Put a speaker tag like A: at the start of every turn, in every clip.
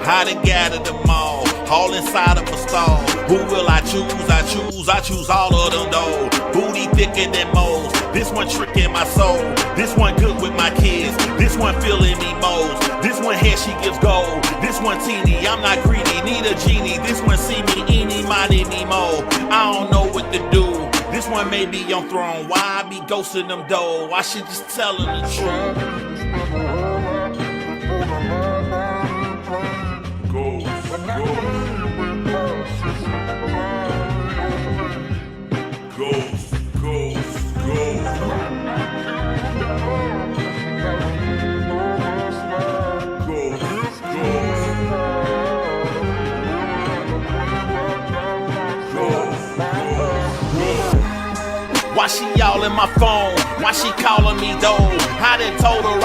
A: I done gathered them all inside of a stall. Who will I choose? I choose all of them though. Booty thicker than moles. This one tricking my soul. This one good with my kids. This one feeling me most. This one hair she gives gold. This one teeny, I'm not greedy, need a genie. This one see me, eeny, miny, me, mo. I don't know what to do. This one may be on throne. Why I be ghosting them though? I should just tell them the truth. Why she all in my phone? Why she calling me though? I done told her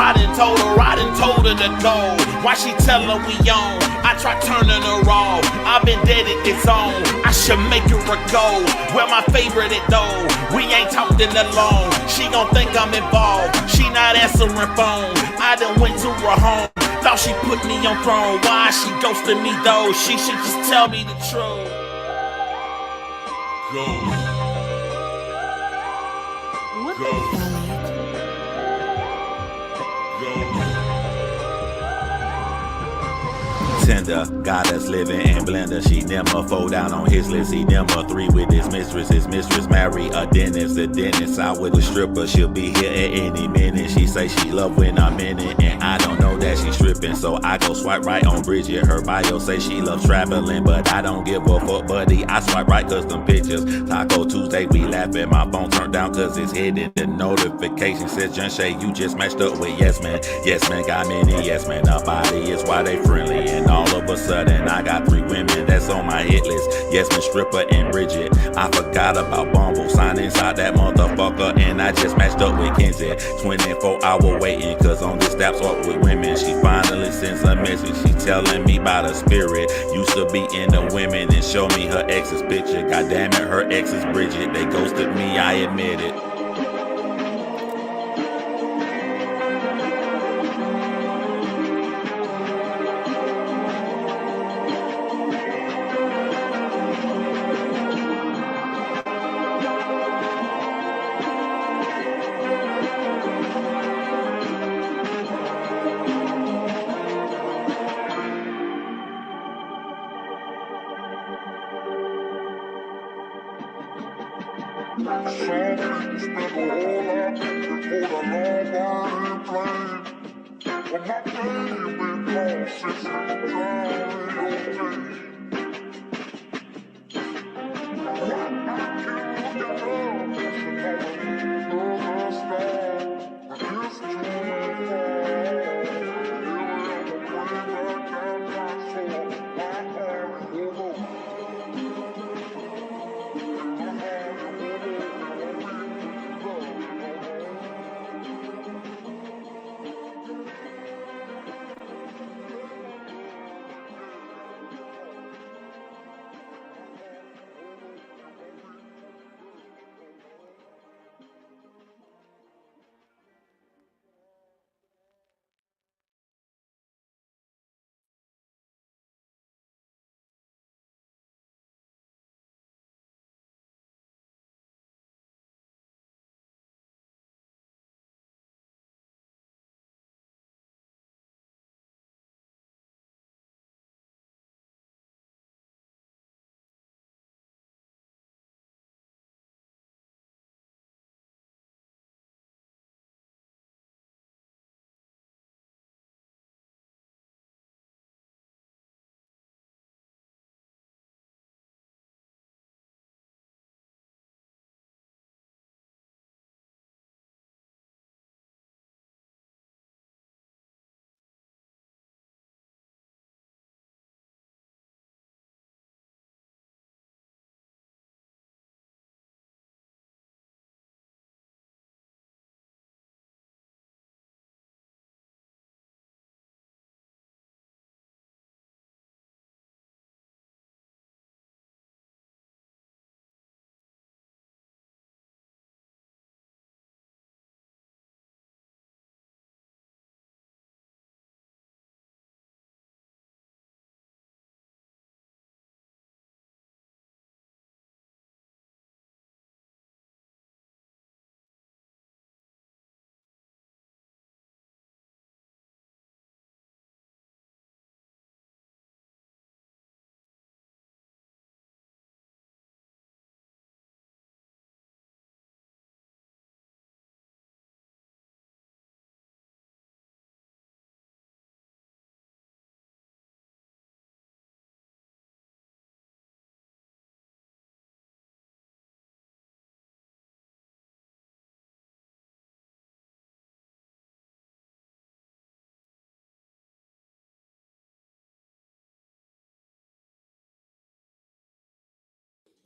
A: to go. Why she tell her we on? I try turning her off. I've been dead at this zone. I should make her a go. Where my favorite at though? We ain't talking alone. She gon' think I'm involved. She not answering phone. I done went to her home. Thought she put me on throne. Why she ghosting me though? She should just tell me the truth. Go. Tender, got us living in blender. She never fall down on his list. He never three with his mistress. His mistress marry a dentist. The dentist out with a stripper. She'll be here at any minute. She say she love when I'm in it, and I don't know that she's stripping. So I go swipe right on Bridget. Her bio say she loves traveling, but I don't give a fuck, buddy. I swipe right cause them pictures. Taco Tuesday, we laughing. My phone turned down cause it's hidden. The notification says, John Shay, you just matched up with Yes Man. Yes Man got many Yes Man. The body is why they friendly, and all of a sudden I got 3 women that's on my hit list. Yes Man, stripper, and Bridget. I forgot about Bumble. Sign inside that motherfucker, and I just matched up with Kenzie. 24-hour waiting, cause on this app up with women. She finally sends a message. She telling me about her spirit. Used to be into women and show me her ex's picture. God damn it, her ex is Bridget. They ghosted me, I admit it.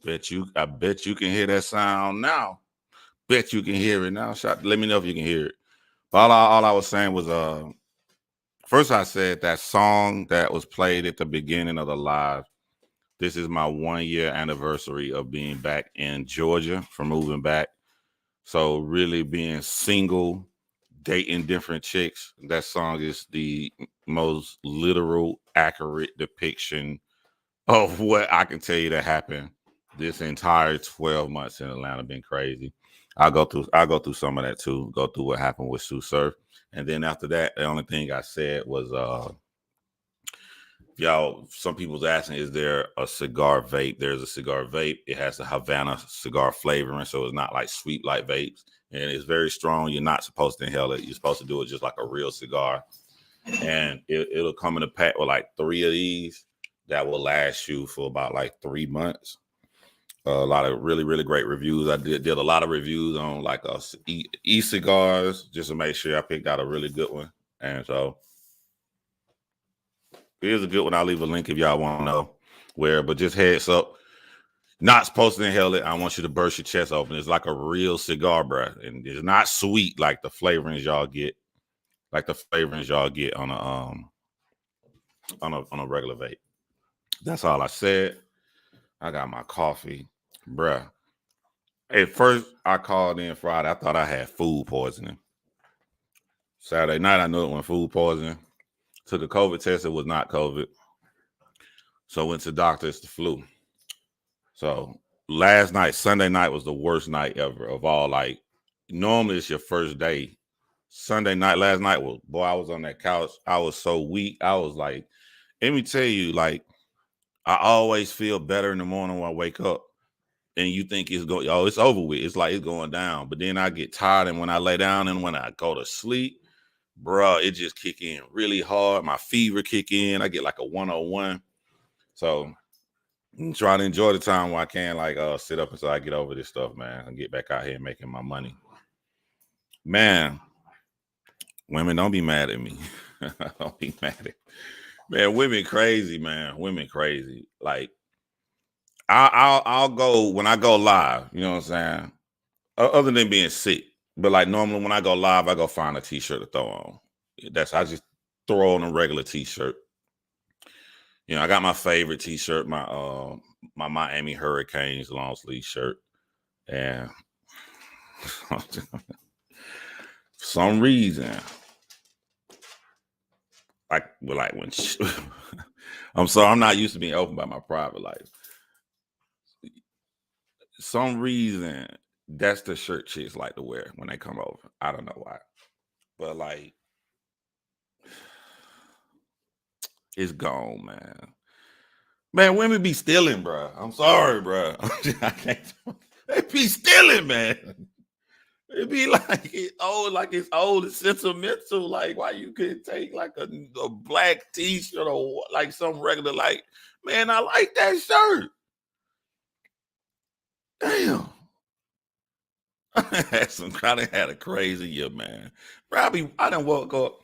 A: I bet you can hear that sound now. Bet you can hear it now. Let me know if you can hear it. But all I was saying was, first I said that song that was played at the beginning of the live. This is my 1 year anniversary of being back in Georgia from moving back. So really being single, dating different chicks. That song is the most literal, accurate depiction of what I can tell you that happened this entire 12 months in Atlanta. Been crazy. I'll go through some of that too. Go through what happened with Tsu Surf. And then after that, the only thing I said was y'all, some people's asking, is there a cigar vape? There's a cigar vape. It has the Havana cigar flavoring, so it's not like sweet like vapes. And it's very strong. You're not supposed to inhale it. You're supposed to do it just like a real cigar. And it'll come in a pack with like 3 of these that will last you for about like 3 months. A lot of really, really great reviews. I did a lot of reviews on like e-cigars just to make sure I picked out a really good one. And so here's a good one. I'll leave a link if y'all want to know where, but just heads up. Not supposed to inhale it. I want you to burst your chest open. It's like a real cigar, bro. And it's not sweet like the flavorings y'all get. Like the flavorings y'all get on a regular vape. That's all I said. I got my coffee, bruh. At first, I called in Friday. I thought I had food poisoning. Saturday night, I knew it was food poisoning. Took a COVID test. It was not COVID. So went to the doctor. It's the flu. So last night, Sunday night, was the worst night ever of all. Like, normally it's your first day. Sunday night, last night was, boy, I was on that couch. I was so weak. I was like, let me tell you, like, I always feel better in the morning when I wake up. And you think it's going, it's over with. It's like it's going down. But then I get tired, and when I lay down and when I go to sleep, bruh, it just kick in really hard. My fever kick in. I get like a 101. So I'm trying to enjoy the time while I can, like sit up until I get over this stuff, man, and get back out here making my money. Man, women, don't be mad at me. Don't be mad at me. Man, women crazy, man. Women crazy. Like, I'll go when I go live, you know what I'm saying? Other than being sick. But like normally when I go live, I go find a t-shirt to throw on. I just throw on a regular t-shirt. You know, I got my favorite t-shirt, my Miami Hurricanes long sleeve shirt. And for some reason, like when I'm sorry, I'm not used to being open about my private life. Some reason that's the shirt chicks like to wear when they come over. I don't know why. But like, it's gone, man. Man, women be stealing, bro. I'm sorry, bro. I can't. They be stealing, man. It be like it's old, it's sentimental. Like, why you couldn't take like a black t-shirt or like some regular, like, man, I like that shirt. Damn. I had a crazy year, man. Probably I done woke up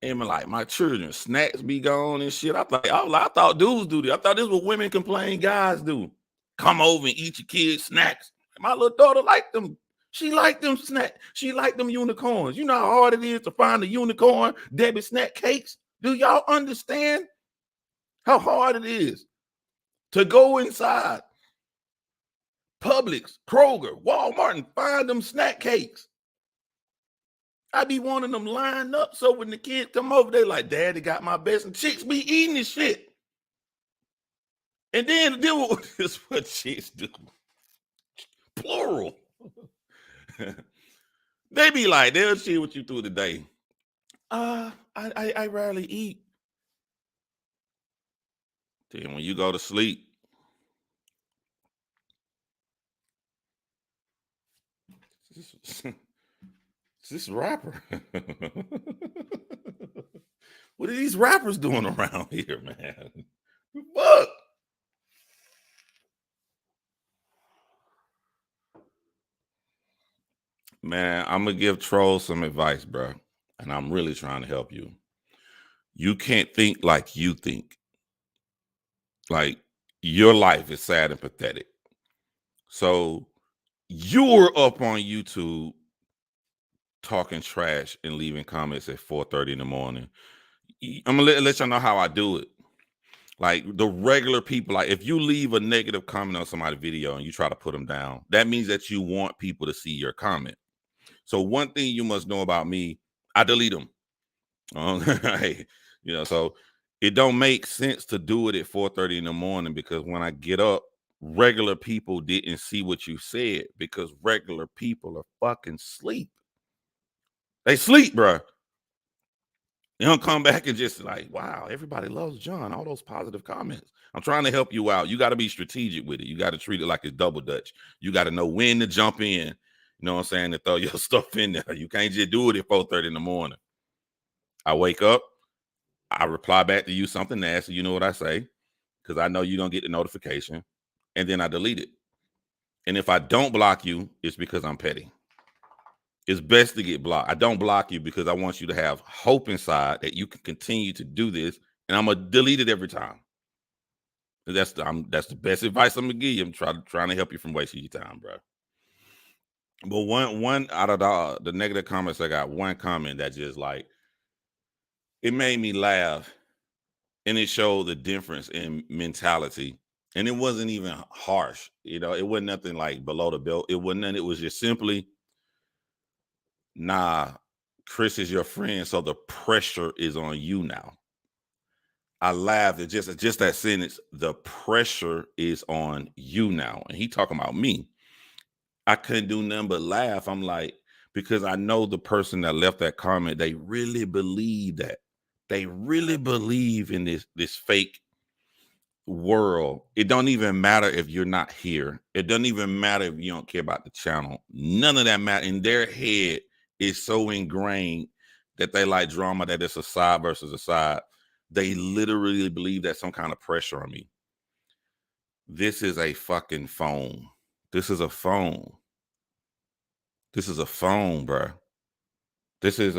A: and like my children snacks be gone and shit. I thought dudes do this. I thought this was women complain guys do. Come over and eat your kids' snacks. My little daughter liked them. She liked them snacks. She liked them unicorns. You know how hard it is to find a unicorn Debbie snack cakes? Do y'all understand how hard it is to go inside Publix, Kroger, Walmart, and find them snack cakes? I be wanting them lined up so when the kids come over, they like, Daddy got my best. And chicks be eating this shit. And then this is what chicks do. Plural. They be like, they'll see what you through today. I rarely eat. Then when you go to sleep, this rapper. What are these rappers doing around here, man? Fuck. Man, I'm gonna give trolls some advice, bro. And I'm really trying to help you. You can't think like you think. Like, your life is sad and pathetic. So you're up on YouTube talking trash and leaving comments at 4:30 in the morning. I'm gonna let y'all know how I do it. Like the regular people, like if you leave a negative comment on somebody's video and you try to put them down, that means that you want people to see your comment. So one thing you must know about me, I delete them. So it don't make sense to do it at 4:30 in the morning, because when I get up, regular people didn't see what you said, because regular people are fucking sleep. They sleep, bro. You don't come back and just like, wow, everybody loves John. All those positive comments. I'm trying to help you out. You got to be strategic with it. You got to treat it like it's double dutch. You got to know when to jump in. You know what I'm saying? To throw your stuff in there. You can't just do it at 4:30 in the morning. I wake up. I reply back to you something nasty. You know what I say? Because I know you don't get the notification. And then I delete it. And if I don't block you, it's because I'm petty. It's best to get blocked. I don't block you because I want you to have hope inside that you can continue to do this, and I'm gonna delete it every time. That's the best advice I'm gonna give you. I'm trying to help you from wasting your time, bro. But one out of the negative comments, I got one comment that just like it made me laugh, and it showed the difference in mentality. And it wasn't even harsh, it wasn't nothing like below the belt. It wasn't nothing. It was just simply, nah, Chris is your friend, so the pressure is on you now. I laughed at just that sentence. The pressure is on you now. And he talking about me. I couldn't do nothing but laugh. I'm like, because I know the person that left that comment, they really believe that. They really believe in this fake world. It don't even matter if you're not here. It doesn't even matter if you don't care about the channel. None of that matter. In their head, it's so ingrained that they like drama, that it's a side versus a side. They literally believe that some kind of pressure on me. This is a fucking phone. This is a phone. This is a phone, bro. This is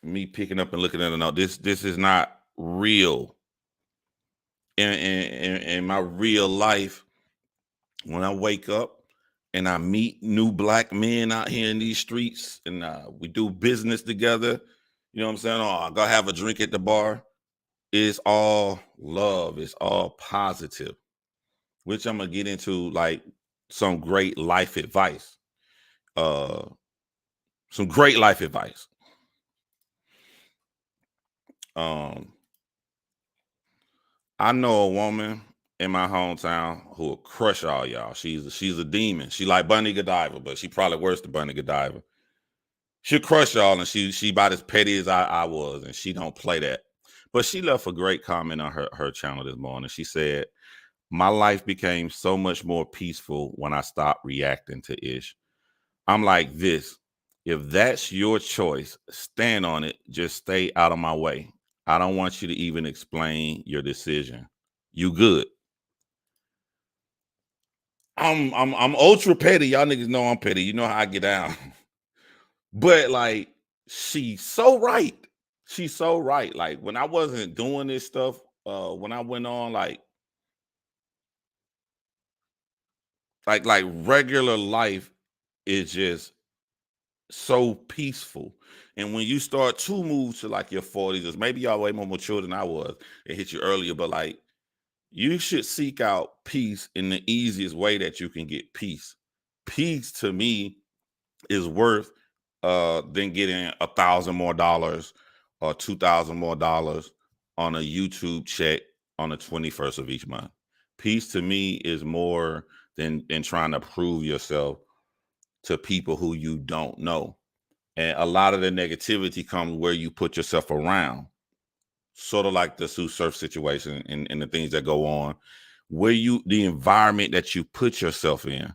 A: me picking up and looking at it now. This is not real. In my real life, when I wake up and I meet new black men out here in these streets, and we do business together, you know what I'm saying? Or I go have a drink at the bar. It's all love. It's all positive, which I'm gonna get into like some great life advice. Some great life advice. I know a woman in my hometown who will crush all y'all. She's a demon. She like Bunny Godiva, but she probably worse than Bunny Godiva. She'll crush y'all, and she about as petty as I was, and she don't play that. But she left a great comment on her channel this morning. She said, "My life became so much more peaceful when I stopped reacting to Ish." I'm like this. If that's your choice, stand on it. Just stay out of my way. I don't want you to even explain your decision. You good. I'm ultra petty. Y'all niggas know I'm petty. You know how I get down. But like, she's so right. She's so right. Like when I wasn't doing this stuff, when I went on like regular life is just so peaceful. And when you start to move to like your 40s, or maybe y'all way more mature than I was, it hit you earlier, but like you should seek out peace in the easiest way that you can get peace. Peace to me is worth than getting $1,000 more or $2,000 more on a YouTube check on the 21st of each month. Peace to me is more than trying to prove yourself to people who you don't know. And a lot of the negativity comes where you put yourself around, sort of like the Tsu Surf situation and the things that go on, where the environment that you put yourself in.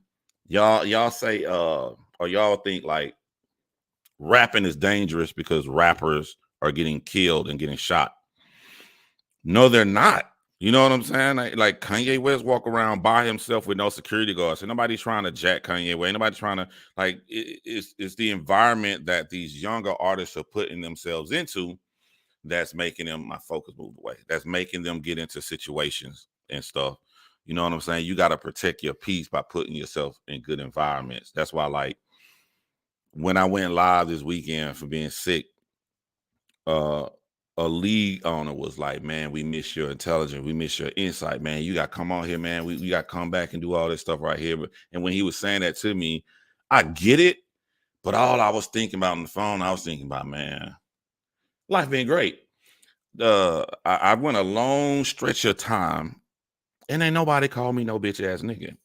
A: Y'all say, or y'all think like rapping is dangerous because rappers are getting killed and getting shot. No, they're not. You know what I'm saying? Like Kanye West walk around by himself with no security guards. And nobody's trying to jack Kanye West. Nobody's trying to it's the environment that these younger artists are putting themselves into that's making them, my focus moved away. That's making them get into situations and stuff. You know what I'm saying? You got to protect your peace by putting yourself in good environments. That's why, like, when I went live this weekend for being sick, a league owner was like, man, we miss your intelligence. We miss your insight, man. You got to come on here, man. We got to come back and do all this stuff right here. And when he was saying that to me, I get it. But all I was thinking about on the phone, I was thinking about, man, life been great. I went a long stretch of time and ain't nobody called me no bitch ass nigga.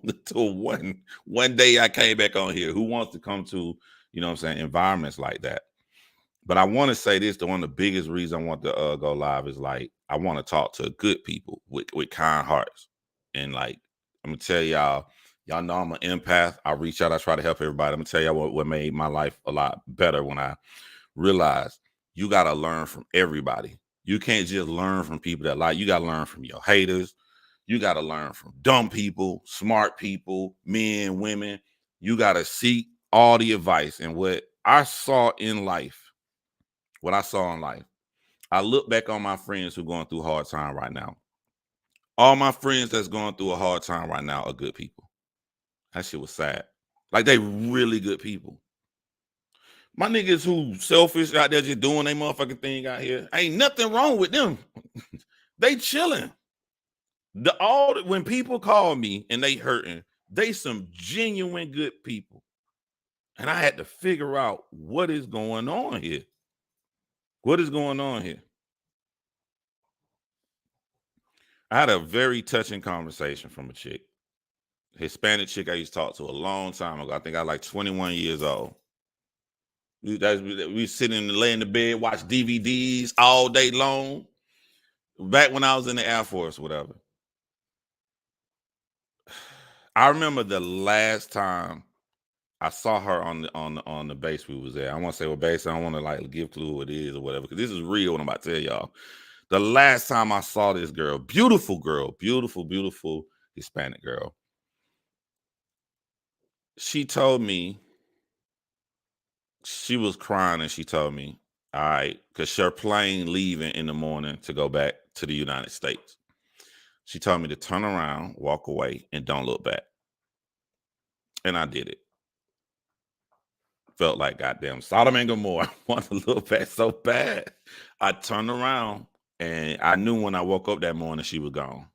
A: Until one day I came back on here. Who wants to come to, you know what I'm saying, environments like that? But I want to say this, one of the biggest reasons I want to go live is, like, I want to talk to good people with kind hearts. And, like, I'm going to tell y'all know I'm an empath. I reach out. I try to help everybody. I'm going to tell y'all what made my life a lot better when I realized you got to learn from everybody. You can't just learn from people that like you. Got to learn from your haters. You got to learn from dumb people, smart people, men, women. You got to seek all the advice. And what I saw in life, I look back on my friends who are going through a hard time right now. All my friends that's going through a hard time right now are good people. That shit was sad. Like, they really good people. My niggas who selfish out there just doing their motherfucking thing out here, ain't nothing wrong with them. They chilling. When people call me and they hurting, they some genuine good people. And I had to figure out what is going on here. What is going on here? I had a very touching conversation from a chick. Hispanic chick I used to talk to a long time ago. I think I was like 21 years old. We sitting lay in the bed, watch DVDs all day long. Back when I was in the Air Force, whatever. I remember the last time I saw her on the base we was at. I want to say what base. I don't want to like give clue what it is or whatever, because this is real what I'm about to tell y'all. The last time I saw this girl, beautiful Hispanic girl, she told me she was crying, and she told me, all right, because her plane leaving in the morning to go back to the United States. She told me to turn around, walk away, and don't look back. And I did it. Felt like goddamn Sodom and Gomorrah. I wanted to look back so bad. I turned around, and I knew when I woke up that morning she was gone.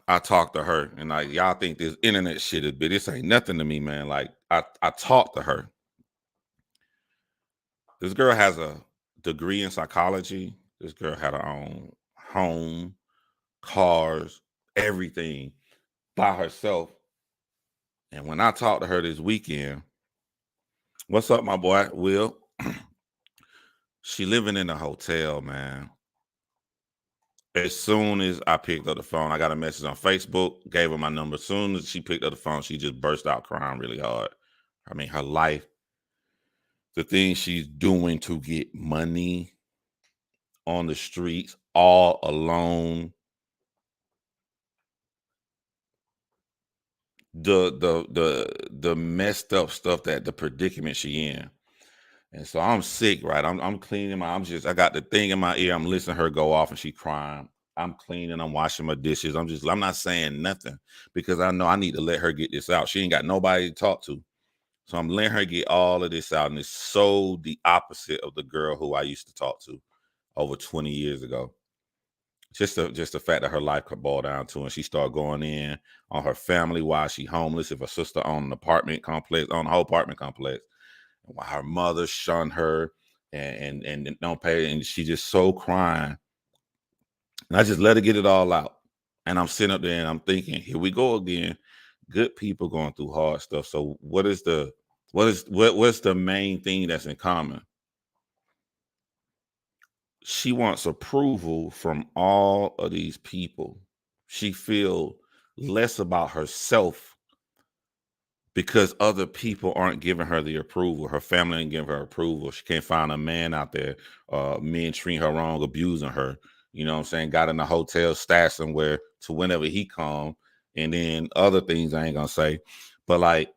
A: I talked to her, and like, y'all think this internet shit is big. This ain't nothing to me, man. Like, I talked to her. This girl has a degree in psychology. This girl had her own home, cars, everything by herself. And when I talked to her this weekend, what's up, my boy, Will? She living in a hotel, man. As soon as I picked up the phone, I got a message on Facebook, gave her my number. As soon as she picked up the phone, she just burst out crying really hard. I mean, her life, the things she's doing to get money on the streets all alone, the messed up stuff, that the predicament she in. And so I'm sick, right? I'm cleaning I got the thing in my ear. I'm listening to her go off, and she crying. I'm cleaning, I'm washing my dishes. I'm not saying nothing, because I know I need to let her get this out. She ain't got nobody to talk to. So I'm letting her get all of this out. And it's so the opposite of the girl who I used to talk to over 20 years ago. Just the fact that her life could boil down to, and she started going in on her family while she homeless. If her sister owned an apartment complex, on a whole apartment complex, and while her mother shunned her and don't pay, and she just so crying. And I just let her get it all out. And I'm sitting up there and I'm thinking, here we go again. Good people going through hard stuff. So what's the main thing that's in common? She wants approval from all of these people. She feels less about herself because other people aren't giving her the approval. Her family ain't giving her approval. She can't find a man out there, men treating her wrong, abusing her. You know what I'm saying? Got in a hotel stash somewhere to whenever he come, and then other things I ain't gonna say. But like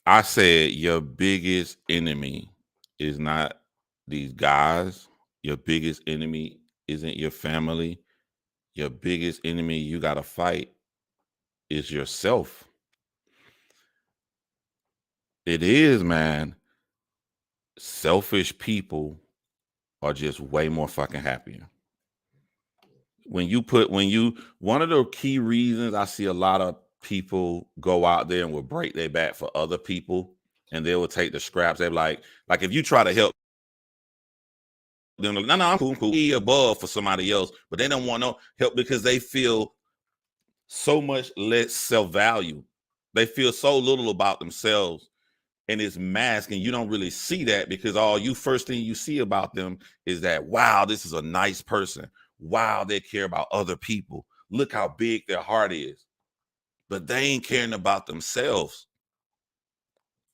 A: I said, your biggest enemy is not these guys. Your biggest enemy isn't your family. your biggest enemy you got to fight is yourself. It is, man. Selfish people are just way more fucking happier. One of the key reasons I see a lot of people go out there and will break their back for other people, and they will take the scraps. They're like if you try to help them, no, I'm cool, be above for somebody else, but they don't want no help because they feel so much less self-value. They feel so little about themselves, and it's masked, and you don't really see that because first thing you see about them is that, wow, this is a nice person. Wow, they care about other people. Look how big their heart is. But they ain't caring about themselves.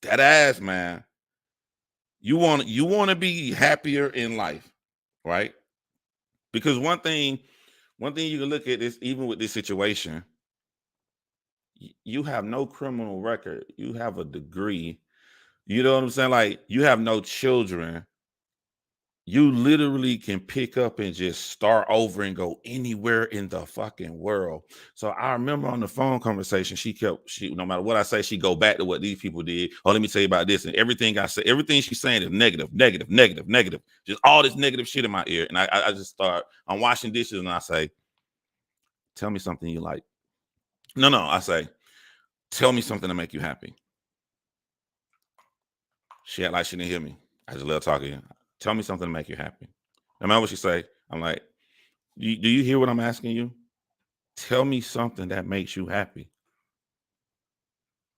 A: That ass, man. You want to be happier in life, right? Because one thing you can look at is, even with this situation, you have no criminal record. You have a degree. You know what I'm saying? Like, you have no children. You literally can pick up and just start over and go anywhere in the fucking world. So I remember on the phone conversation, she no matter what I say, she go back to what these people did. Oh, let me tell you about this. And everything I say, everything she's saying is negative. Just all this negative shit in my ear. And I just I'm washing dishes and I say, tell me something you like. No, I say, tell me something to make you happy. She act like she didn't hear me. I just love talking. Tell me something to make you happy. No matter what she say, I'm like, do you hear what I'm asking you? Tell me something that makes you happy.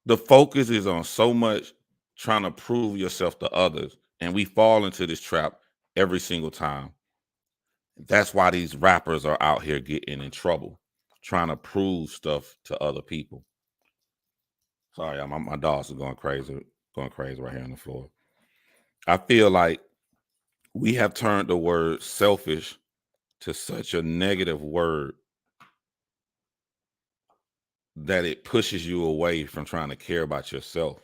A: The focus is on so much trying to prove yourself to others, and we fall into this trap every single time. That's why these rappers are out here getting in trouble, trying to prove stuff to other people. Sorry, my dogs are going crazy right here on the floor. I feel like we have turned the word selfish to such a negative word that it pushes you away from trying to care about yourself.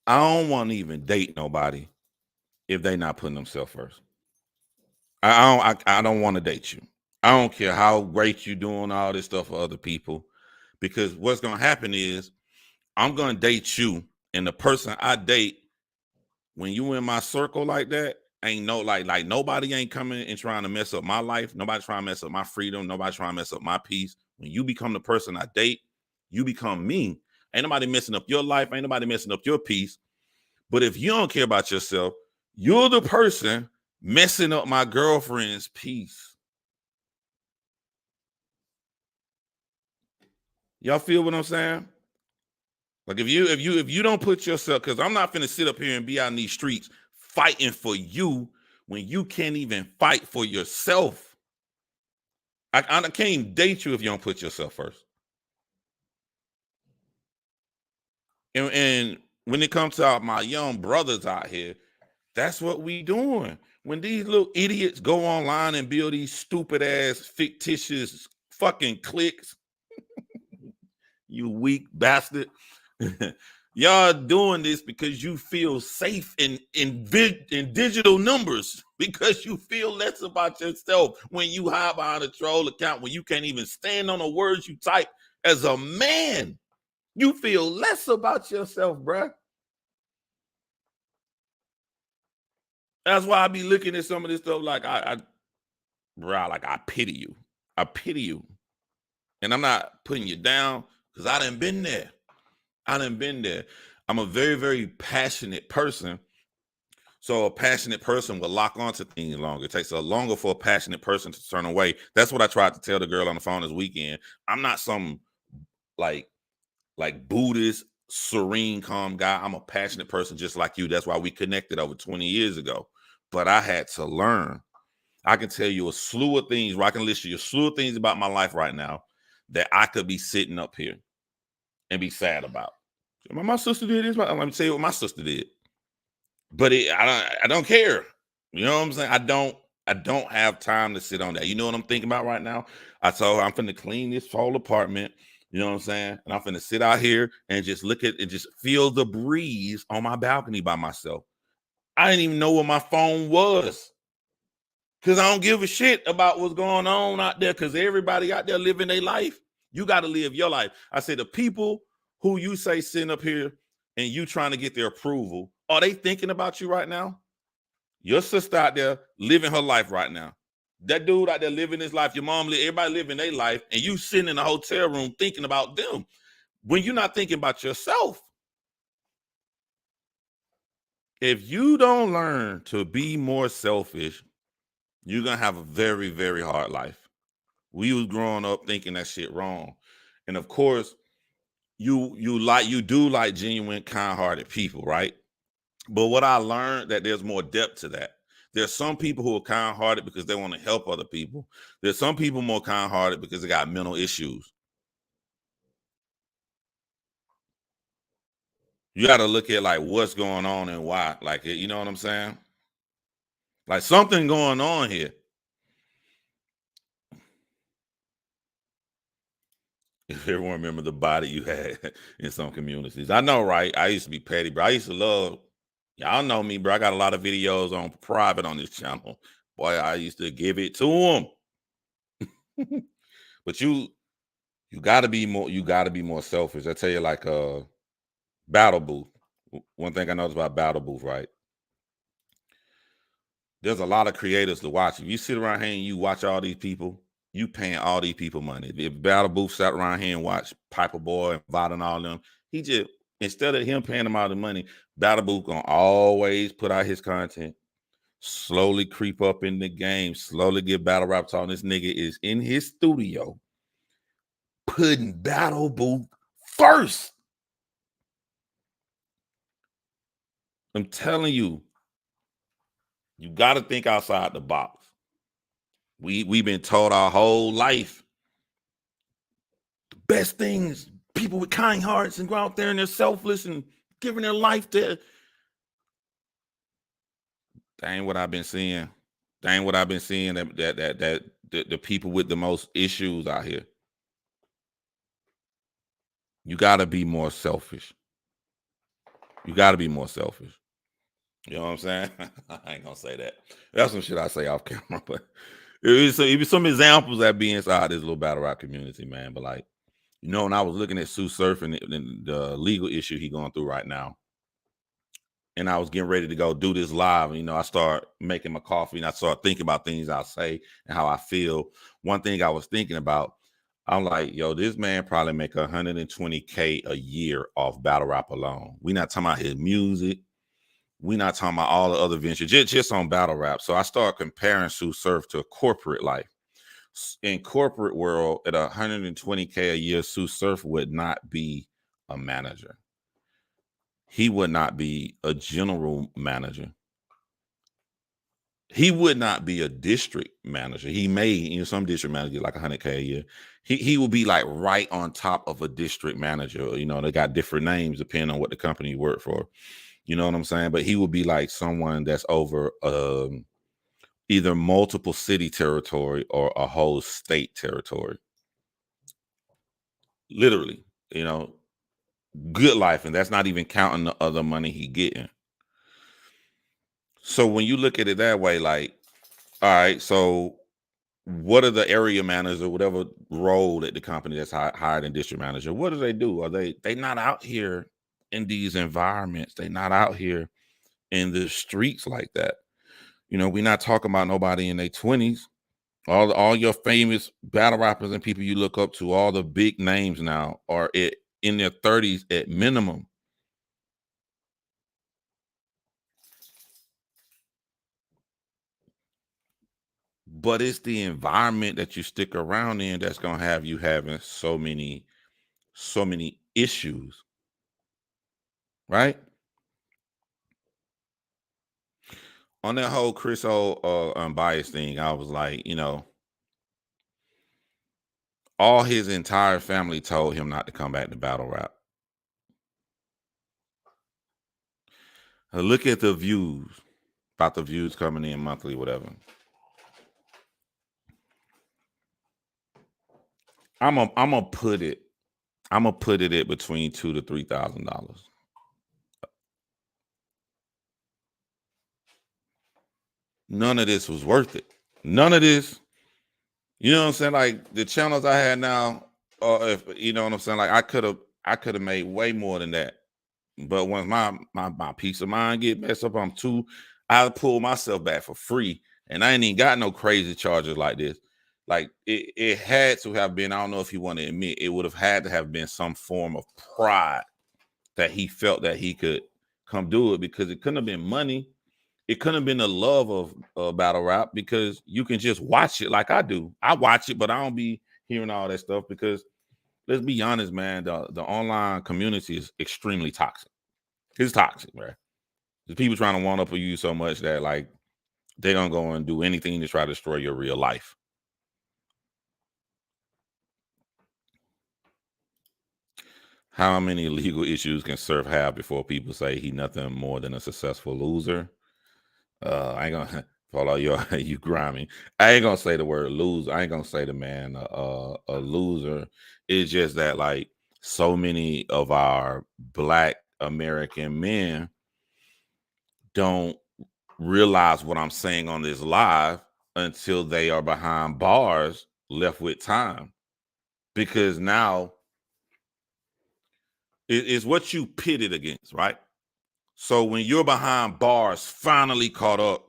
A: I don't want to even date nobody if they not putting themselves first. I don't want to date you. I don't care how great you doing all this stuff for other people, because what's going to happen is I'm going to date you, and the person I date, when you in my circle like that, ain't no like nobody ain't coming and trying to mess up my life. Nobody trying to mess up my freedom. Nobody trying to mess up my peace. When you become the person I date, you become me. Ain't nobody messing up your life. Ain't nobody messing up your peace. But if you don't care about yourself, you're the person messing up my girlfriend's peace. Y'all feel what I'm saying? Like, if you don't put yourself, because I'm not finna sit up here and be out in these streets fighting for you when you can't even fight for yourself. I can't even date you if you don't put yourself first. And when it comes to my young brothers out here, that's what we doing. When these little idiots go online and build these stupid ass fictitious fucking cliques, you weak bastard. Y'all doing this because you feel safe in digital numbers, because you feel less about yourself when you hide behind a troll account, when you can't even stand on the words you type as a man. You feel less about yourself, bruh. That's why I be looking at some of this stuff like I pity you. I pity you. And I'm not putting you down, because I done been there. I'm a very, very passionate person. So a passionate person will lock onto things longer. It takes a longer for a passionate person to turn away. That's what I tried to tell the girl on the phone this weekend. I'm not some like Buddhist, serene, calm guy. I'm a passionate person just like you. That's why we connected over 20 years ago. But I had to learn. I can tell you a slew of things, or I can list you a slew of things about my life right now that I could be sitting up here and be sad about. My sister did this. Let me tell you what my sister did. But I don't care. You know what I'm saying? I don't have time to sit on that. You know what I'm thinking about right now? I told her I'm finna clean this whole apartment. You know what I'm saying? And I'm finna sit out here and just look at and just feel the breeze on my balcony by myself. I didn't even know where my phone was. Because I don't give a shit about what's going on out there, because everybody out there living their life. You got to live your life. I say the people who you say sitting up here and you trying to get their approval, are they thinking about you right now? Your sister out there living her life right now. That dude out there living his life, your mom, everybody living their life, and you sitting in a hotel room thinking about them when you're not thinking about yourself. If you don't learn to be more selfish, you're going to have a very, very hard life. We was growing up thinking that shit wrong. And of course, you do like genuine, kind-hearted people, right? But what I learned, that there's more depth to that. There's some people who are kind-hearted because they want to help other people. There's some people more kind-hearted because they got mental issues. You got to look at like what's going on and why. Like, you know what I'm saying? Like something going on here. If everyone remember the body you had in some communities. I know, right? I used to be petty, bro. I used to love, y'all know me, bro. I got a lot of videos on private on this channel. Boy, I used to give it to them. But you gotta be more selfish. I tell you, like Battle Booth. One thing I noticed about Battle Booth, right? There's a lot of creators to watch. If you sit around here and you watch all these people, you paying all these people money. If Battle Booth sat around here and watched Piper Boy and Vod and all them, he just, instead of him paying them all the money, Battle Booth gonna always put out his content, slowly creep up in the game, slowly get battle raps on. This nigga is in his studio putting Battle Booth first. I'm telling you, you got to think outside the box. We've been told our whole life the best things, people with kind hearts and go out there and they're selfless and giving their life to. That ain't what I've been seeing. That ain't what I've been seeing. That the people with the most issues out here. You got to be more selfish. You got to be more selfish. You know what I'm saying? I ain't gonna say that. That's some shit I say off camera, but it was some examples that be inside this little battle rap community, man. But like, you know, when I was looking at Tsu Surf and the legal issue he going through right now, and I was getting ready to go do this live, you know, I start making my coffee and I start thinking about things I say and how I feel. One thing I was thinking about, I'm like, yo, this man probably make $120K a year off battle rap alone. We not talking about his music. We not talking about all the other ventures, just on battle rap. So I start comparing Tsu Surf to a corporate life. In corporate world, at $120K a year, Tsu Surf would not be a manager. He would not be a general manager. He would not be a district manager. He may, you know, some district manager like $100K a year. He will be like right on top of a district manager. You know, they got different names depending on what the company you work for. You know what I'm saying? But he would be like someone that's over either multiple city territory or a whole state territory. Literally, you know, good life. And that's not even counting the other money he getting. So when you look at it that way, like, all right, so what are the area managers or whatever role at the company that's hired in district manager? What do? Are they not out here in these environments? They not out here in the streets like that. You know, we're not talking about nobody in their 20s. All your famous battle rappers and people you look up to, all the big names now are in their 30s at minimum. But it's the environment that you stick around in that's gonna have you having so many issues, right? On that whole Chris O Unbias thing, I was like, you know, all his entire family told him not to come back to battle rap. Look at the views, about the views coming in monthly, whatever. I'm gonna put it at between $2,000 to $3,000. None of this was worth it. None of this. You know what I'm saying? Like the channels I had now, if you know what I'm saying, like I could have made way more than that. But once my peace of mind get messed up, I pull myself back for free. And I ain't even got no crazy charges like this. Like it had to have been, I don't know if he want to admit, it would have had to have been some form of pride that he felt that he could come do it, because it couldn't have been money. It couldn't have been the love of battle rap, because you can just watch it like I do. I watch it, but I don't be hearing all that stuff, because let's be honest, man, the online community is extremely toxic. It's toxic, man. There's people trying to one up you so much that like they're gonna go and do anything to try to destroy your real life. How many legal issues can Surf have before people say he nothing more than a successful loser? I ain't gonna follow you grimy. I ain't gonna say the word loser. I ain't gonna say the man a loser. It's just that like so many of our Black American men don't realize what I'm saying on this live until they are behind bars, left with time. Because now it's what you pitted against, right? So when you're behind bars, finally caught up,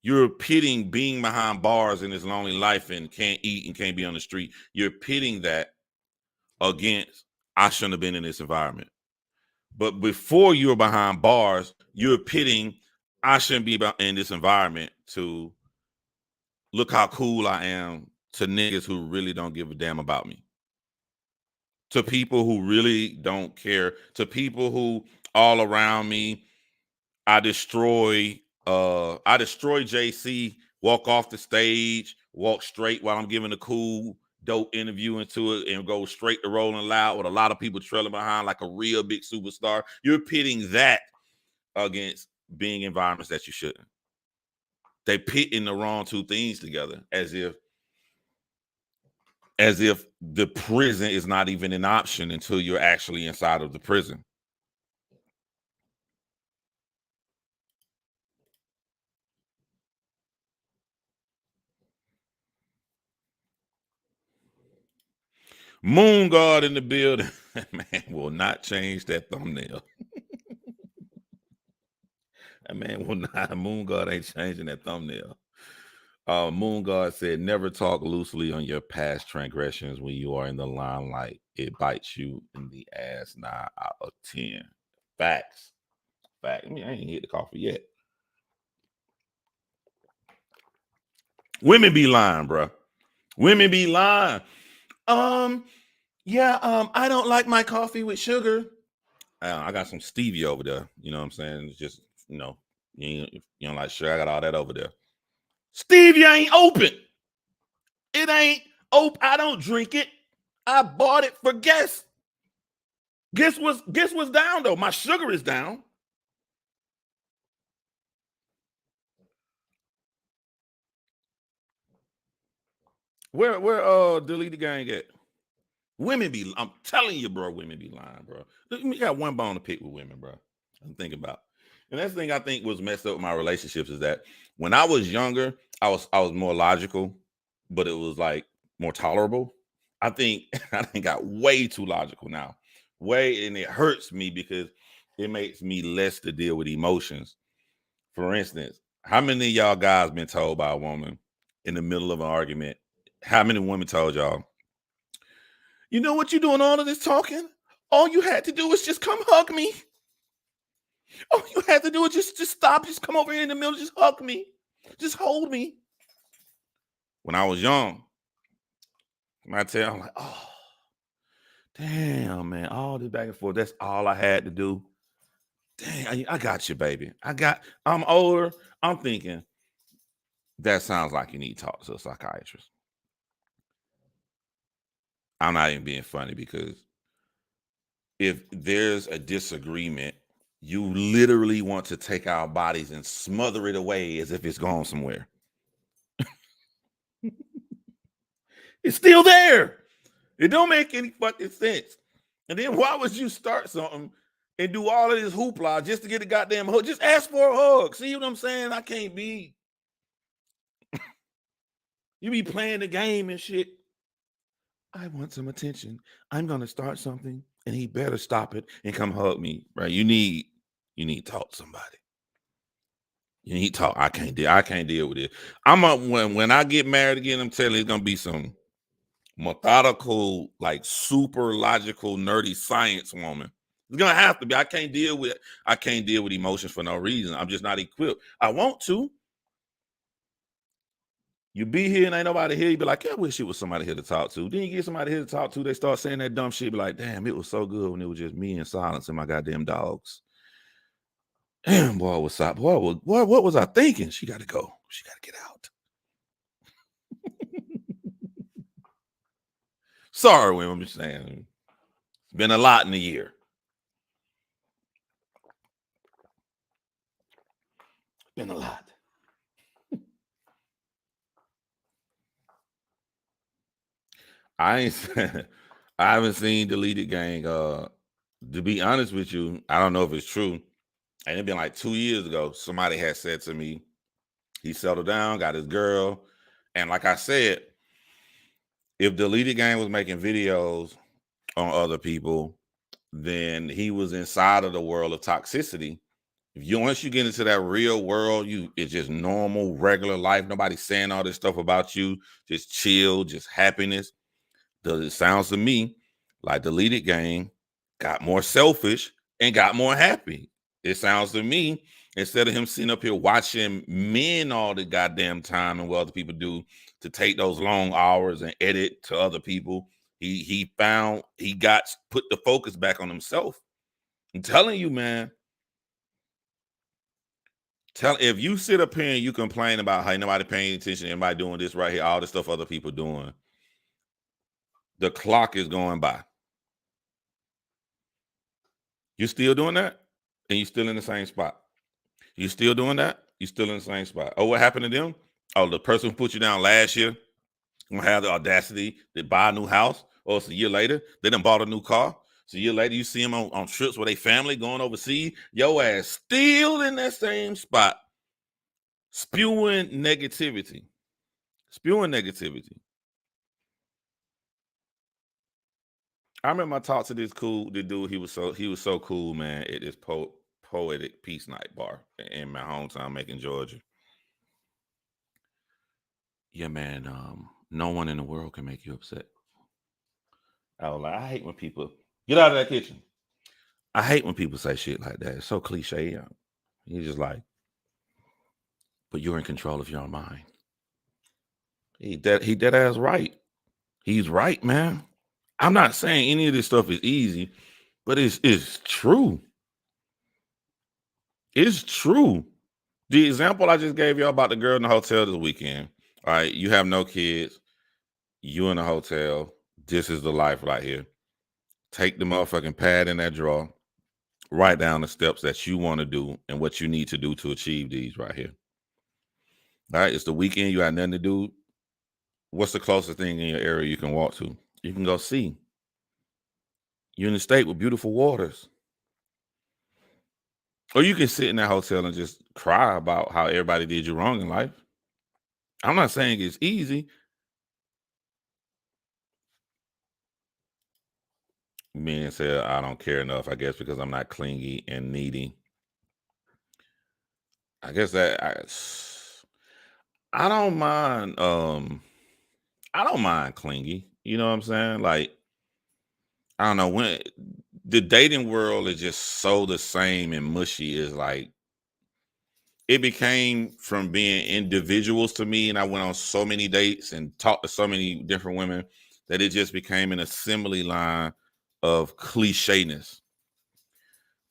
A: you're pitting being behind bars in this lonely life and can't eat and can't be on the street. You're pitting that against, I shouldn't have been in this environment. But before you're behind bars, you're pitting, I shouldn't be in this environment, to look how cool I am, to niggas who really don't give a damn about me, to people who really don't care, to people who all around me. I destroy JC, walk off the stage, walk straight while I'm giving a cool, dope interview into it, and go straight to Rolling Loud with a lot of people trailing behind like a real big superstar. You're pitting that against being environments that you shouldn't. They pitting the wrong two things together, as if the prison is not even an option until you're actually inside of the prison. Moon God in the building. Man will not change that thumbnail. That man will not. Moon God ain't changing that thumbnail. Moon God said, never talk loosely on your past transgressions when you are in the limelight. It bites you in the ass 9 out of 10. Facts. Fact. I mean, I ain't hit the coffee yet. Women be lying, bro. Women be lying. I don't like my coffee with sugar. I got some stevia over there. You know what I'm saying? It's just, you don't like sugar. I got all that over there. Stevia ain't open. It ain't open. I don't drink it. I bought it for guests. Guess what's down though? My sugar is down. Where Delete the Gang at? Women be, I'm telling you, bro, women be lying, bro. We got one bone to pick with women, bro. I'm thinking about. And that's the thing I think was messed up with my relationships, is that when I was younger, I was more logical, but it was like more tolerable. I think I got way too logical now. And it hurts me because it makes me less to deal with emotions. For instance, how many of y'all guys been told by a woman in the middle of an argument? How many women told y'all, you know what, you're doing all of this talking? All you had to do was just come hug me. All you had to do is just stop, just come over here in the middle, just hug me. Just hold me. When I was young, I tell, I'm like, oh, damn, man, all this back and forth, that's all I had to do. Dang, I got you, baby. I'm older. I'm thinking, that sounds like you need to talk to a psychiatrist. I'm not even being funny, because if there's a disagreement, you literally want to take our bodies and smother it away as if it's gone somewhere. It's still there. It don't make any fucking sense. And then why would you start something and do all of this hoopla just to get a goddamn hug? Just ask for a hug. See what I'm saying? I can't be. You be playing the game and shit. I want some attention. I'm gonna start something, and he better stop it and come hug me. Right? You need to talk to somebody. You need to talk. I can't deal with it. When I get married again, I'm telling you, it's gonna be some methodical, like super logical, nerdy science woman. It's gonna have to be. I can't deal with emotions for no reason. I'm just not equipped. I want to. You be here and ain't nobody here. You be like, yeah, I wish it was somebody here to talk to. Then you get somebody here to talk to. They start saying that dumb shit. Be like, damn, it was so good when it was just me and silence and my goddamn dogs. Damn, boy, what was I thinking? She got to go. She got to get out. Sorry, women. I'm just saying. It's been a lot in a year. Been a lot. I haven't seen Deleted Gang. To be honest with you, I don't know if it's true. And it's been like 2 years ago. Somebody had said to me, he settled down, got his girl. And like I said, if Deleted Gang was making videos on other people, then he was inside of the world of toxicity. Once you get into that real world, it's just normal, regular life. Nobody's saying all this stuff about you. Just chill, just happiness. It sounds to me like Deleted Gang got more selfish and got more happy. It sounds to me, instead of him sitting up here watching men all the goddamn time and what other people do to take those long hours and edit to other people, he got put the focus back on himself. I'm telling you, man. If you sit up here and you complain about how nobody paying attention, anybody doing this right here, all the stuff other people doing, the clock is going by. You still doing that? And you still in the same spot. You still doing that? You still in the same spot. Oh, what happened to them? Oh, the person who put you down last year gonna have the audacity to buy a new house. Oh, it's a year later. They done bought a new car. So a year later, you see them on trips with their family going overseas. Your ass still in that same spot. Spewing negativity. I remember I talked to this dude. He was so cool, man, at this poetic peace night bar in my hometown, Macon, Georgia. Yeah, man. No one in the world can make you upset. I was like, I hate when people get out of that kitchen. I hate when people say shit like that. It's so cliche. He's just like, but you're in control of your own mind. He dead ass right. He's right, man. I'm not saying any of this stuff is easy, but it's true. It's true. The example I just gave y'all about the girl in the hotel this weekend. All right, you have no kids. You in a hotel. This is the life right here. Take the motherfucking pad in that drawer. Write down the steps that you want to do and what you need to do to achieve these right here. All right, it's the weekend. You got nothing to do. What's the closest thing in your area you can walk to? You can go see. You're in a state with beautiful waters. Or you can sit in that hotel and just cry about how everybody did you wrong in life. I'm not saying it's easy. Men said, I don't care enough, I guess, because I'm not clingy and needy. I guess that I don't mind. I don't mind clingy. You know what I'm saying? Like, I don't know, when the dating world is just so the same and mushy. Is like, it became from being individuals to me, and I went on so many dates and talked to so many different women that it just became an assembly line of clichéness.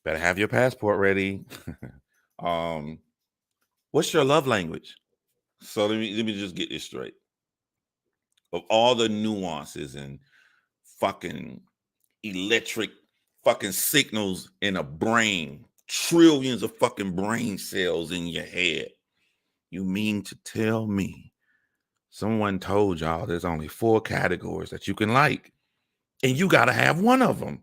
A: Better have your passport ready. What's your love language? So let me just get this straight. Of all the nuances and fucking electric fucking signals in a brain, trillions of fucking brain cells in your head, you mean to tell me someone told y'all there's only 4 categories that you can like, and you got to have one of them?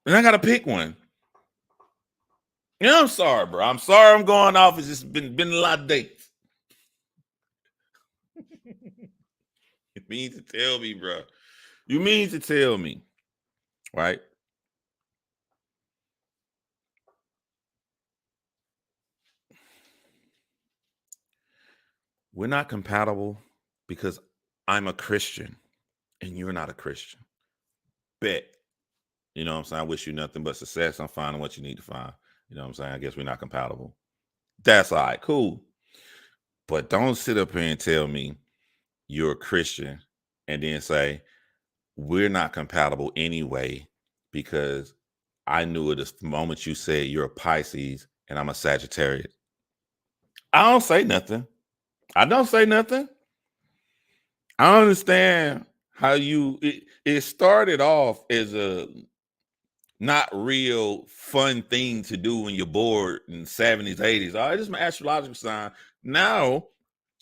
A: And I got to pick one. Yeah, I'm sorry, bro. I'm sorry I'm going off. It's just been a lot of dates. mean to tell me, bro? You mean to tell me, right? We're not compatible because I'm a Christian and you're not a Christian. Bet. You know what I'm saying? I wish you nothing but success. I'm finding what you need to find. You know what I'm saying? I guess we're not compatible. That's all right. Cool. But don't sit up here and tell me you're a Christian and then say, we're not compatible anyway because I knew it the moment you said you're a Pisces and I'm a Sagittarius. I don't say nothing. I don't say nothing. I don't understand how it started off as a not real fun thing to do when you're bored in 70s, 80s. Oh, this is my astrological sign. Now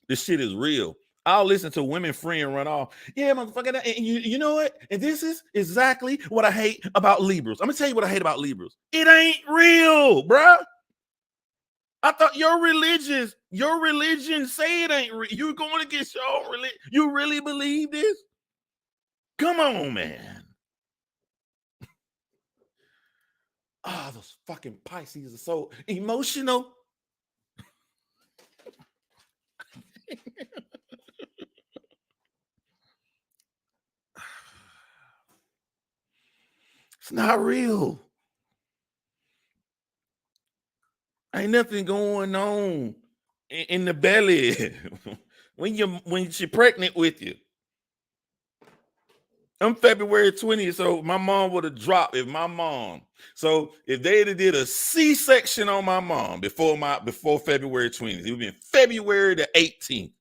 A: this shit is real. I'll listen to women free and run off. Yeah, motherfucker. And you know what? And this is exactly what I hate about Libras. I'm gonna tell you what I hate about Libras. It ain't real, bruh. I thought your religion say it ain't real. You're going against your own religion. You really believe this? Come on, man. Ah, those fucking Pisces are so emotional. It's not real. Ain't nothing going on in the belly when she's pregnant with you. I'm February 20th, so my mom would have dropped if my mom. So if they had did a C-section on my mom before February 20th, it would be February the 18th.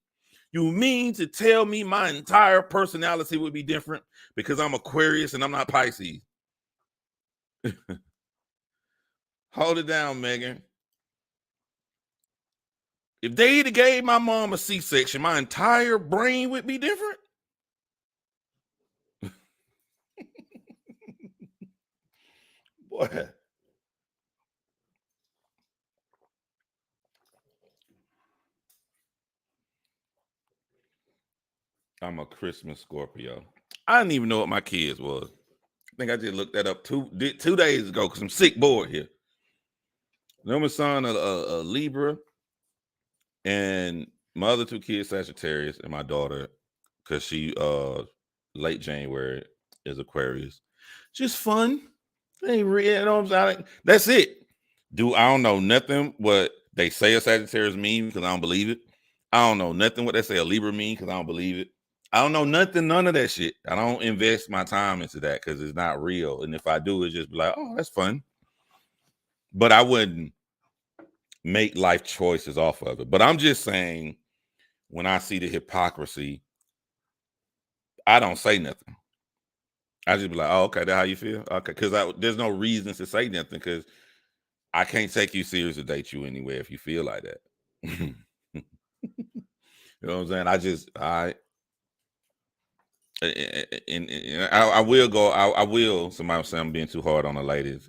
A: You mean to tell me my entire personality would be different because I'm Aquarius and I'm not Pisces? Hold it down, Megan. If they had gave my mom a C-section, my entire brain would be different. Boy. I'm a Christmas Scorpio. I didn't even know what my kids was. I think I just looked that up 2 days ago because I'm sick bored here. My son, a Libra, and my other 2 kids, Sagittarius, and my daughter, because she late January is Aquarius. Just fun. Ain't real, you know what I'm saying? That's it. I don't know nothing what they say a Sagittarius mean because I don't believe it. I don't know nothing what they say a Libra mean because I don't believe it. I don't know none of that shit. I don't invest my time into that because it's not real. And if I do, it's just be like, oh, that's fun. But I wouldn't make life choices off of it. But I'm just saying, when I see the hypocrisy, I don't say nothing. I just be like, oh, okay, that's how you feel? Okay, because there's no reason to say nothing because I can't take you serious to date you anywhere if you feel like that. You know what I'm saying? I will go. I will. Somebody was saying I'm being too hard on the ladies.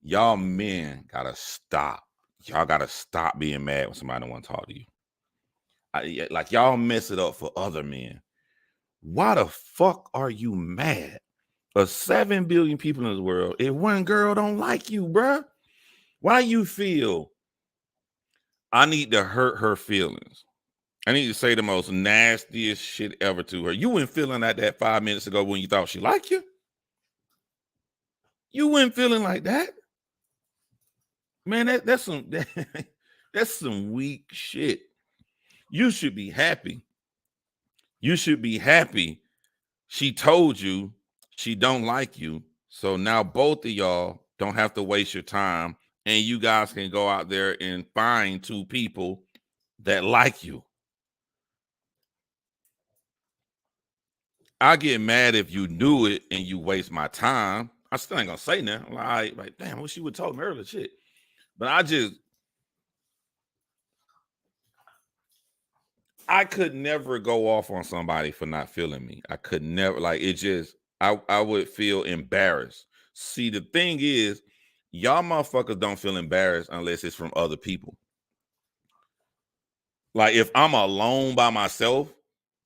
A: Y'all men gotta stop. Y'all gotta stop being mad when somebody don't want to talk to you. Like y'all mess it up for other men. Why the fuck are you mad? There's 7 billion people in this world. If one girl don't like you, bruh, why you feel I need to hurt her feelings? I need to say the most nastiest shit ever to her. You weren't feeling like that 5 minutes ago when you thought she liked you. You weren't feeling like that. Man, that's some weak shit. You should be happy. You should be happy. She told you she don't like you. So now both of y'all don't have to waste your time and you guys can go out there and find 2 people that like you. I get mad if you knew it and you waste my time. I still ain't gonna say nothing. Like, damn, I wish you would told me earlier, shit. But I could never go off on somebody for not feeling me. I could never, like, it just, I would feel embarrassed. See, the thing is, y'all motherfuckers don't feel embarrassed unless it's from other people. Like, if I'm alone by myself,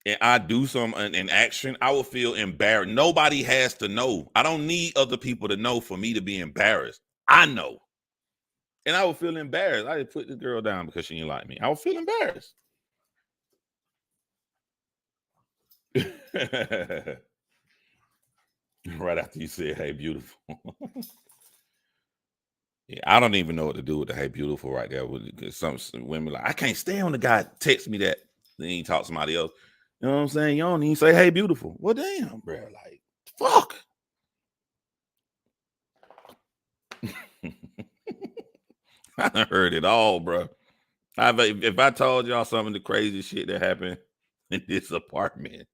A: and I do something in action, I will feel embarrassed. Nobody has to know. I don't need other people to know for me to be embarrassed. I know. And I would feel embarrassed. I just put this girl down because she didn't like me. I would feel embarrassed. Right after you said, hey, beautiful. Yeah, I don't even know what to do with the hey, beautiful right there. Because some women like, I can't stand when the guy text me that. Then he talk to somebody else. You know what I'm saying? You don't even say, hey, beautiful. Well, damn, bro. Like, fuck. I heard it all, bro. If I told y'all some of the crazy shit that happened in this apartment,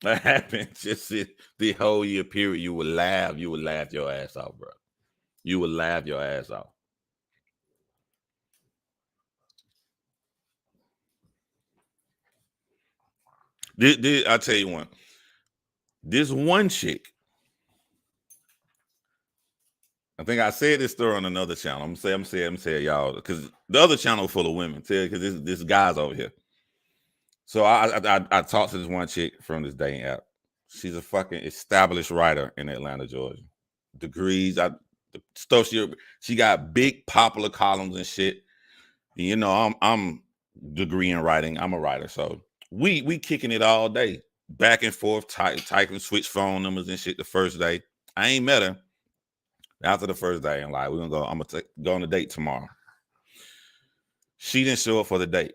A: that happened just the whole year period, you would laugh. You would laugh your ass off, bro. You would laugh your ass off. I'll tell you one. This one chick, I think I said this story on another channel. I'm saying y'all, because the other channel full of women. Because this guy's over here. So I talked to this one chick from this dating app. She's a fucking established writer in Atlanta, Georgia. Degrees, the stuff she got big popular columns and shit. And, you know, I'm degree in writing. I'm a writer, so we kicking it all day, back and forth, typing, switch phone numbers and shit. The first day, I ain't met her. After the first day, I'm like, we're gonna go. I'm gonna go on a date tomorrow. She didn't show up for the date.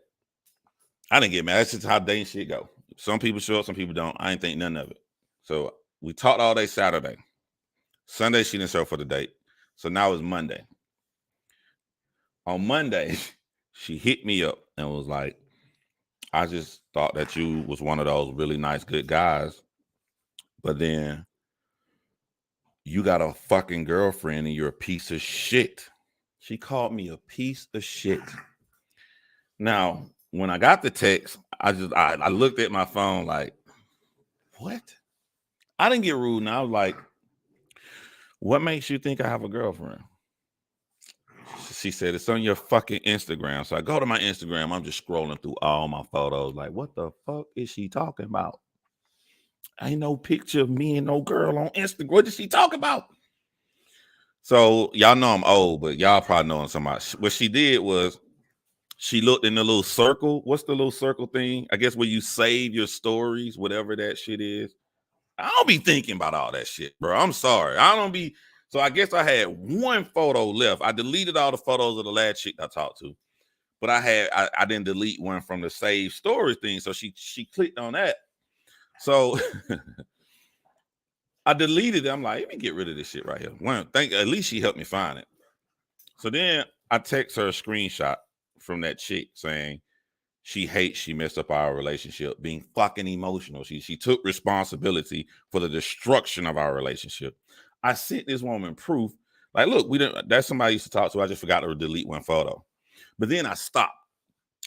A: I didn't get mad. That's just how dating shit go. Some people show up, some people don't. I ain't think none of it. So we talked all day Saturday. Sunday, she didn't show up for the date. So now it's Monday. On Monday, she hit me up and was like, I just thought that you was one of those really nice, good guys. But then you got a fucking girlfriend and you're a piece of shit. She called me a piece of shit. Now, when I got the text, I looked at my phone like, what? I didn't get rude. And I was like, what makes you think I have a girlfriend? She said, it's on your fucking Instagram. So I go to my Instagram. I'm just scrolling through all my photos. Like, what the fuck is she talking about? Ain't no picture of me and no girl on Instagram. What is she talking about? So y'all know I'm old, but y'all probably know somebody. What she did was she looked in the little circle. What's the little circle thing? I guess where you save your stories, whatever that shit is. I don't be thinking about all that shit, bro. I'm sorry. I don't be. So I guess I had one photo left. I deleted all the photos of the last chick I talked to, but I didn't delete one from the save story thing. So she clicked on that. So I deleted it. I'm like, let me get rid of this shit right here. At least she helped me find it. So then I text her a screenshot from that chick saying she hates she messed up our relationship, being fucking emotional. She took responsibility for the destruction of our relationship. I sent this woman proof. Like, look, that's somebody I used to talk to. I just forgot to delete one photo. But then I stopped.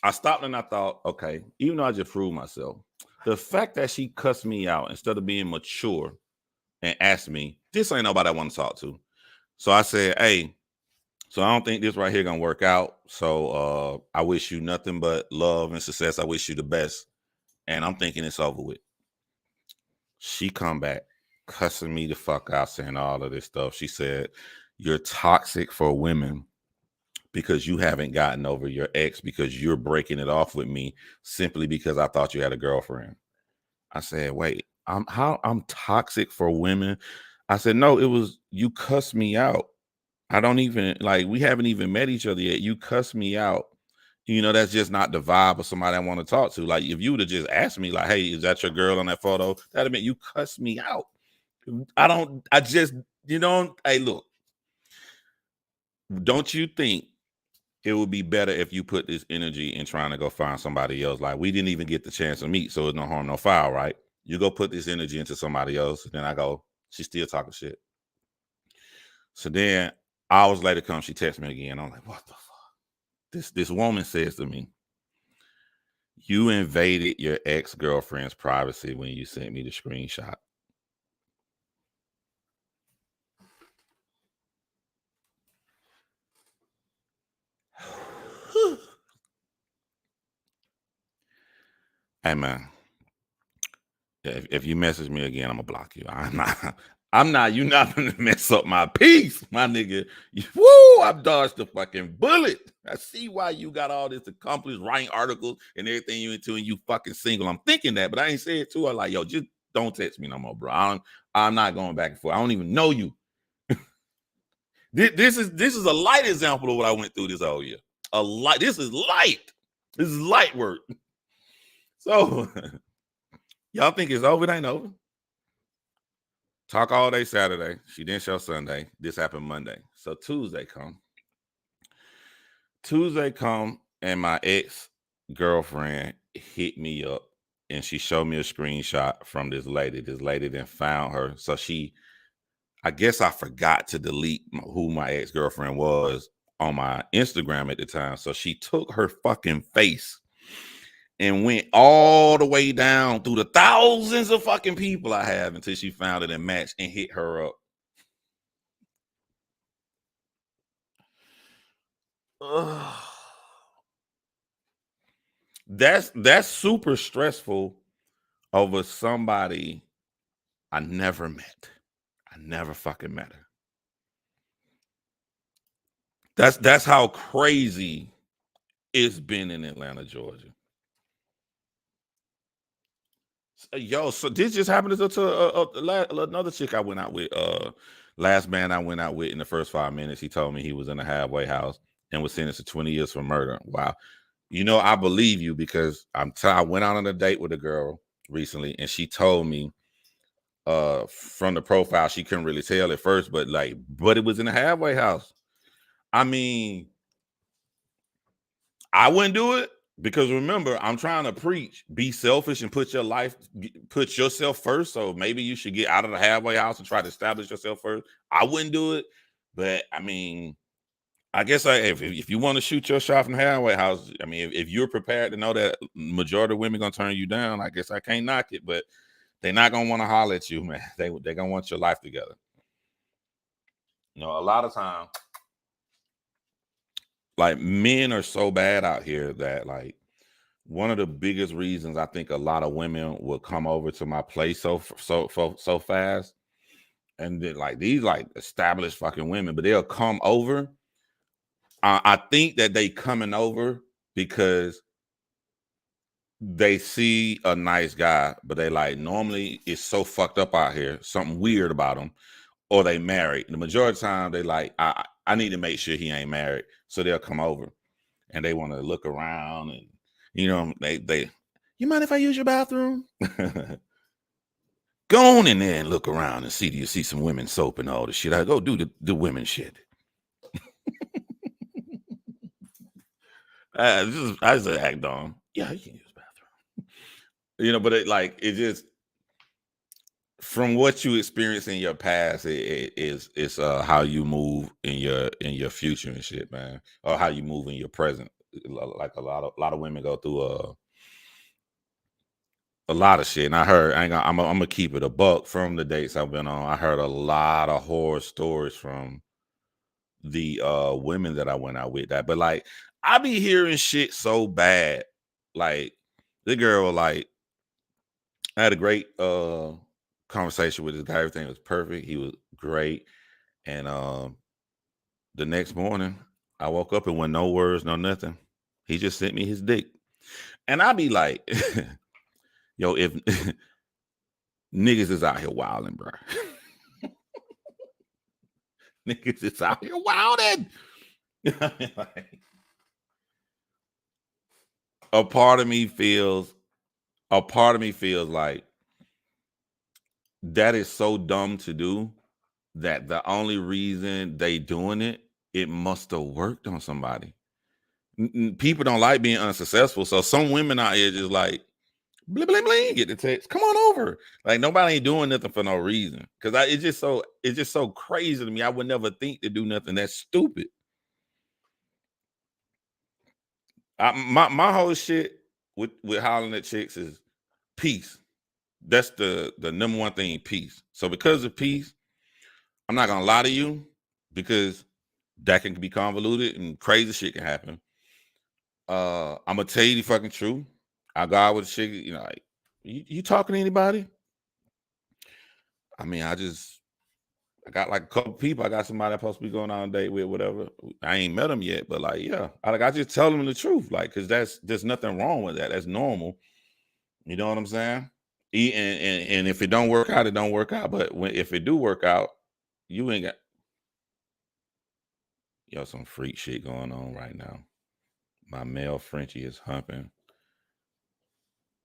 A: And I thought, okay, even though I just proved myself, the fact that she cussed me out instead of being mature and asked me, this ain't nobody I want to talk to. So I said, hey, so I don't think this right here gonna work out. So I wish you nothing but love and success. I wish you the best. And I'm thinking it's over with. She come back cussing me the fuck out, saying all of this stuff. She said, you're toxic for women because you haven't gotten over your ex because you're breaking it off with me simply because I thought you had a girlfriend. I said, wait, I'm toxic for women. I said, no, it was you cussed me out. I don't even we haven't even met each other yet. You cuss me out. You know, that's just not the vibe of somebody I want to talk to. Like, if you would have just asked me, like, hey, is that your girl on that photo? That'd have meant you cuss me out. Hey, look, don't you think it would be better if you put this energy in trying to go find somebody else? Like, we didn't even get the chance to meet, so it's no harm, no foul, right? You go put this energy into somebody else, and then I go, she's still talking shit. So then hours later comes, she texts me again. I'm like, what the fuck? This woman says to me, you invaded your ex-girlfriend's privacy when you sent me the screenshot. Hey man, If you message me again, I'm gonna block you. I'm not. You're not gonna mess up my peace, my nigga. Woo! I've dodged the fucking bullet. I see why you got all this accomplished, writing articles and everything you into, and you fucking single. I'm thinking that, but I ain't say it to her. Like, yo, just don't text me no more, bro. I'm not going back and forth. I don't even know you. This is a light example of what I went through this whole year. This is light. This is light work. So y'all think it's over? It ain't over. Talk all day Saturday. She didn't show Sunday. This happened Monday. So Tuesday come, and my ex-girlfriend hit me up, and she showed me a screenshot from this lady. This lady then found her. So I guess I forgot to delete who my ex-girlfriend was on my Instagram at the time. So she took her fucking face and went all the way down through the thousands of fucking people I have until she found it and matched and hit her up. Ugh. That's super stressful over somebody I never met. I never fucking met her. That's how crazy it's been in Atlanta, Georgia. Yo, so this just happened to another chick I went out with. Last man I went out with in the first 5 minutes, he told me he was in a halfway house and was sentenced to 20 years for murder. Wow. You know, I believe you because I went out on a date with a girl recently, and she told me from the profile she couldn't really tell at first, but it was in a halfway house. I mean, I wouldn't do it because remember, I'm trying to preach, be selfish and put yourself first. So maybe you should get out of the halfway house and try to establish yourself first. I wouldn't do it, but I mean, I guess if you want to shoot your shot from the halfway house, I mean, if you're prepared to know that majority of women gonna turn you down, I guess I can't knock it, but they're not gonna want to holler at you, man. They're gonna want your life together. You know, a lot of times, like, men are so bad out here that, like, one of the biggest reasons I think a lot of women will come over to my place so fast, and then like these like established fucking women, but they'll come over. I think that they coming over because they see a nice guy, but they like normally it's so fucked up out here, something weird about them, or they married. The majority of the time they like, I need to make sure he ain't married, so they'll come over and they want to look around and you know they you mind if I use your bathroom? Go on in there and look around and see, do you see some women soap and all the shit? I go do the women shit. I just act on. Yeah, you can use the bathroom. You know, but it just from what you experience in your past, it's how you move in your future and shit, man, or how you move in your present. Like a lot of women go through a lot of shit. And I'm gonna keep it a buck from the dates I've been on. I heard a lot of horror stories from the women that I went out with but like I be hearing shit so bad. Like the girl, like I had a great conversation with this guy. Everything was perfect. He was great. And the next morning I woke up and went no words, no nothing. He just sent me his dick. And I be like, yo, if niggas is out here wilding, bro. Niggas is out here wilding. Like, a part of me feels like that is so dumb to do that the only reason they doing it must have worked on somebody. People don't like being unsuccessful, so some women out here just like bling bling bling, get the text, come on over. Like nobody ain't doing nothing for no reason. Because it's just so crazy to me. I would never think to do nothing that's stupid. My whole shit with hollering at chicks is peace. That's the number one thing, peace. So because of peace, I'm not gonna lie to you because that can be convoluted and crazy shit can happen. I'm gonna tell you the fucking truth. I go out with a chick, you know, like, you talking to anybody? I mean, I got like a couple people. I got somebody I'm supposed to be going on a date with, whatever. I ain't met them yet, but like, yeah, I just tell them the truth, like, cause there's nothing wrong with that. That's normal. You know what I'm saying? And if it don't work out, it don't work out. But if it do work out, you ain't got some freak shit going on right now. My male Frenchie is humping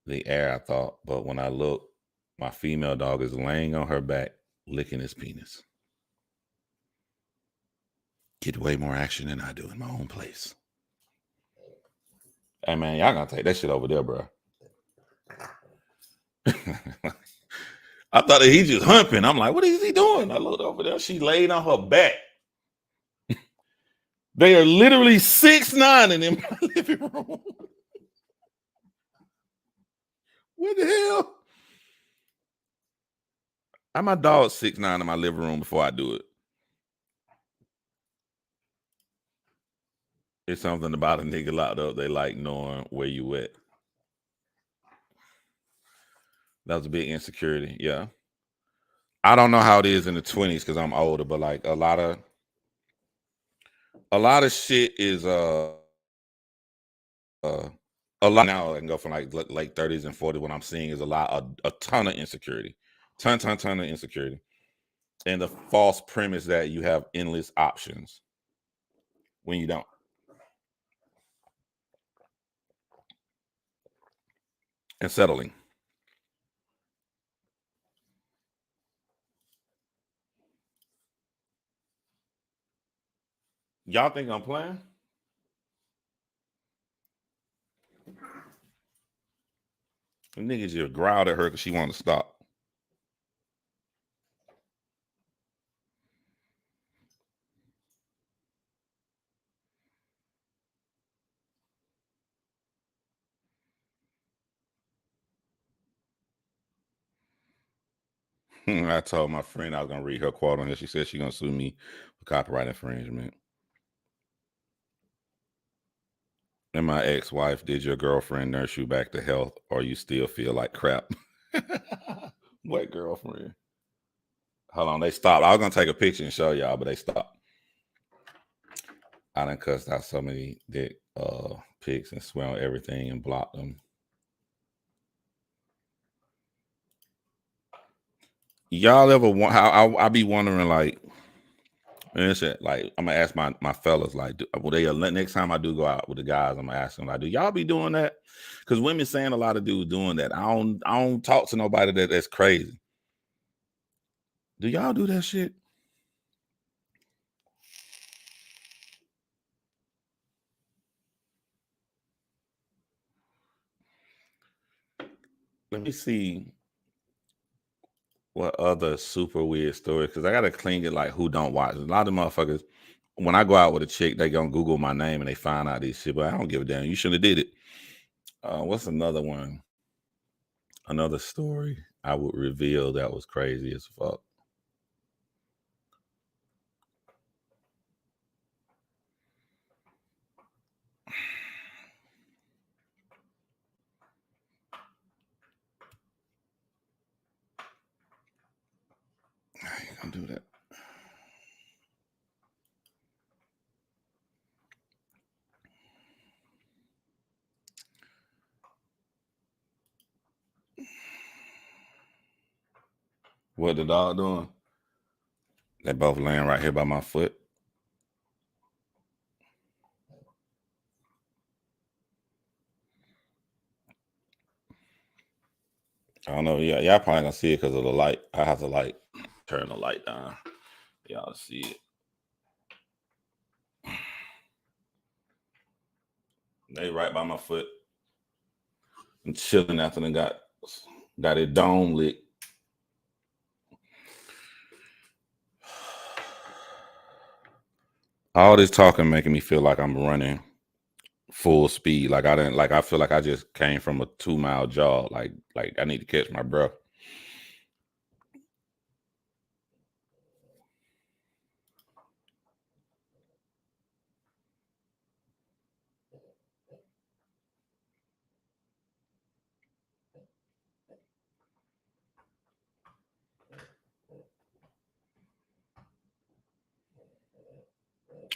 A: the air, I thought, but when I look, my female dog is laying on her back, licking his penis. Get way more action than I do in my own place. Hey man, y'all gonna take that shit over there, bro. I thought that he just humping. I'm like, what is he doing? I looked over there. She laid on her back. They are literally 6'9" in my living room. What the hell? I'm my dog 6'9" in my living room before I do it. It's something about a nigga locked up. They like knowing where you at. That was a big insecurity. Yeah. I don't know how it is in the 20s because I'm older, but like a lot of shit is a lot now. I can go from like late 30s and 40s. What I'm seeing is a ton of insecurity, ton of insecurity, and the false premise that you have endless options when you don't. And settling. Y'all think I'm playing? The niggas just growled at her because she wanted to stop. I told my friend I was gonna read her quote on here. She said she's gonna sue me for copyright infringement. And my ex-wife, did your girlfriend nurse you back to health, or you still feel like crap? What girlfriend? Hold on, they stopped. I was gonna take a picture and show y'all, but they stopped. I done cussed out so many dick pics and swear on everything and blocked them. Y'all ever want? How I be wondering, like, and it's like I'm gonna ask my fellas, like, will they next time I do go out with the guys, I'm gonna ask them, like, do y'all be doing that? Because women saying a lot of dudes doing that. I don't talk to nobody that's crazy. Do y'all do that shit? Let me see what other super weird stories, because I gotta clean it like who don't watch. A lot of motherfuckers, when I go out with a chick, they gonna Google my name and they find out these shit, but I don't give a damn. You shouldn't have did it. What's another one? Another story I would reveal that was crazy as fuck. I ain't gonna do that. What the dog doing? They both laying right here by my foot. I don't know. Yeah, y'all probably gonna see it because of the light. I have to like turn the light down. Y'all see it. They right by my foot. And chilling after they got it dome lit. All this talking making me feel like I'm running full speed. Like I feel like I just came from a 2-mile jog. Like I need to catch my breath.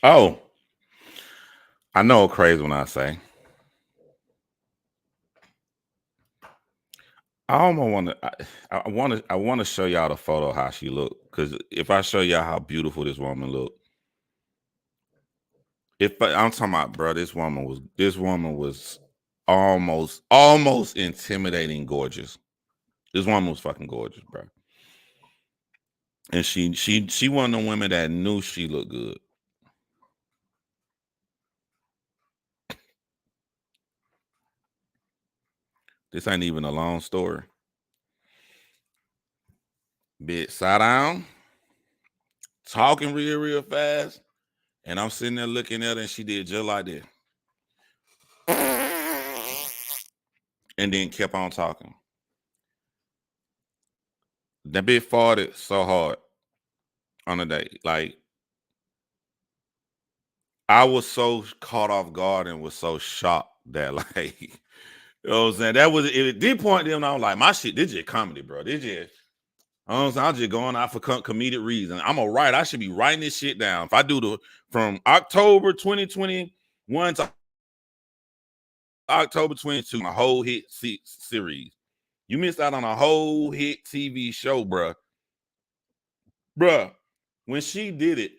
A: Oh, I know crazy when I say. I almost want to. I want to show y'all the photo how she looked. Because if I show y'all how beautiful this woman looked, I'm talking about, bro, this woman was almost intimidating gorgeous. This woman was fucking gorgeous, bro. And she one of the women that knew she looked good. This ain't even a long story. Bitch, sat down, talking real fast, and I'm sitting there looking at her, and she did just like that. And then kept on talking. That bitch farted so hard on the day. Like, I was so caught off guard and was so shocked that, like, you know what I'm saying? That was, it did point them. I was like, my shit, this just comedy, bro. This just, I'm just going out for comedic reason. I'm a writer. I should be writing this shit down. If I do from October 2021 to October 22, a whole hit series. You missed out on a whole hit TV show, bruh. Bruh, when she did it,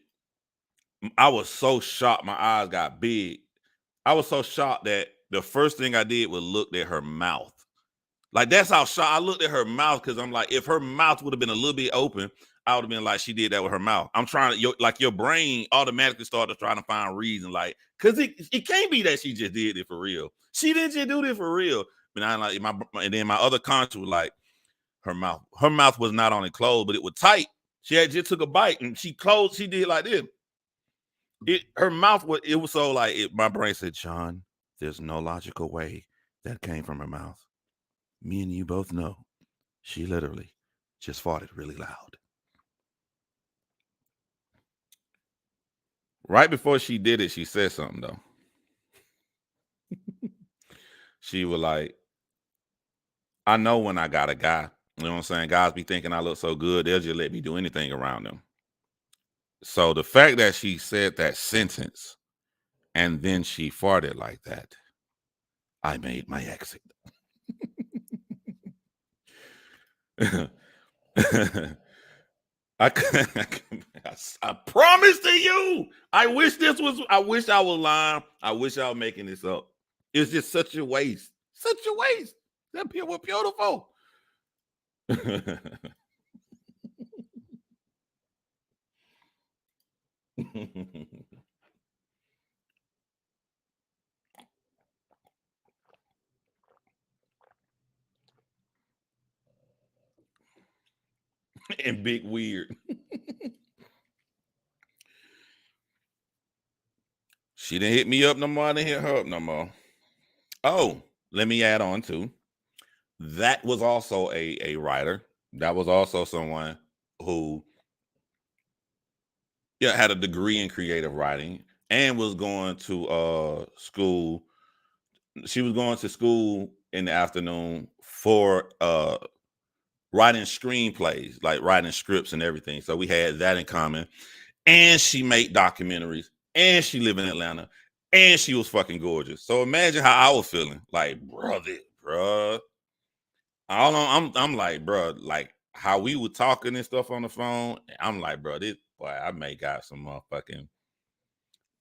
A: I was so shocked. My eyes got big. I was so shocked that the first thing I did was look at her mouth. Like, that's how shocked I looked at her mouth, because I'm like, if her mouth would have been a little bit open, I would have been like, she did that with her mouth. I'm trying to, like, your brain automatically started trying to find reason, like, because it can't be that she just did it for real. She didn't just do this for real. But I like and then my other conscience was like, her mouth was not only closed, but it was tight. She had just took a bite and she closed. She did like this. Her mouth was, it was so like, my brain said, John, there's no logical way that came from her mouth. Me and you both know she literally just farted really loud. Right before she did it, she said something though. She was like, I know when I got a guy, you know what I'm saying? Guys be thinking I look so good, they'll just let me do anything around them. So the fact that she said that sentence and then she farted like that, I made my exit. I promise to you. I wish I was lying. I wish I was making this up. It's just such a waste. Such a waste. That people were beautiful. And big weird. She didn't hit me up no more. I didn't hit her up no more. Oh, let me add on too. That was also a writer. That was also someone who, yeah, had a degree in creative writing and was going to school. She was going to school in the afternoon for writing screenplays, like writing scripts and everything. So we had that in common. And she made documentaries, and she lived in Atlanta, and she was fucking gorgeous. So imagine how I was feeling. Like, bruh. I'm like, bruh, like how we were talking and stuff on the phone. I'm like, bro, this boy, I may got some motherfucking.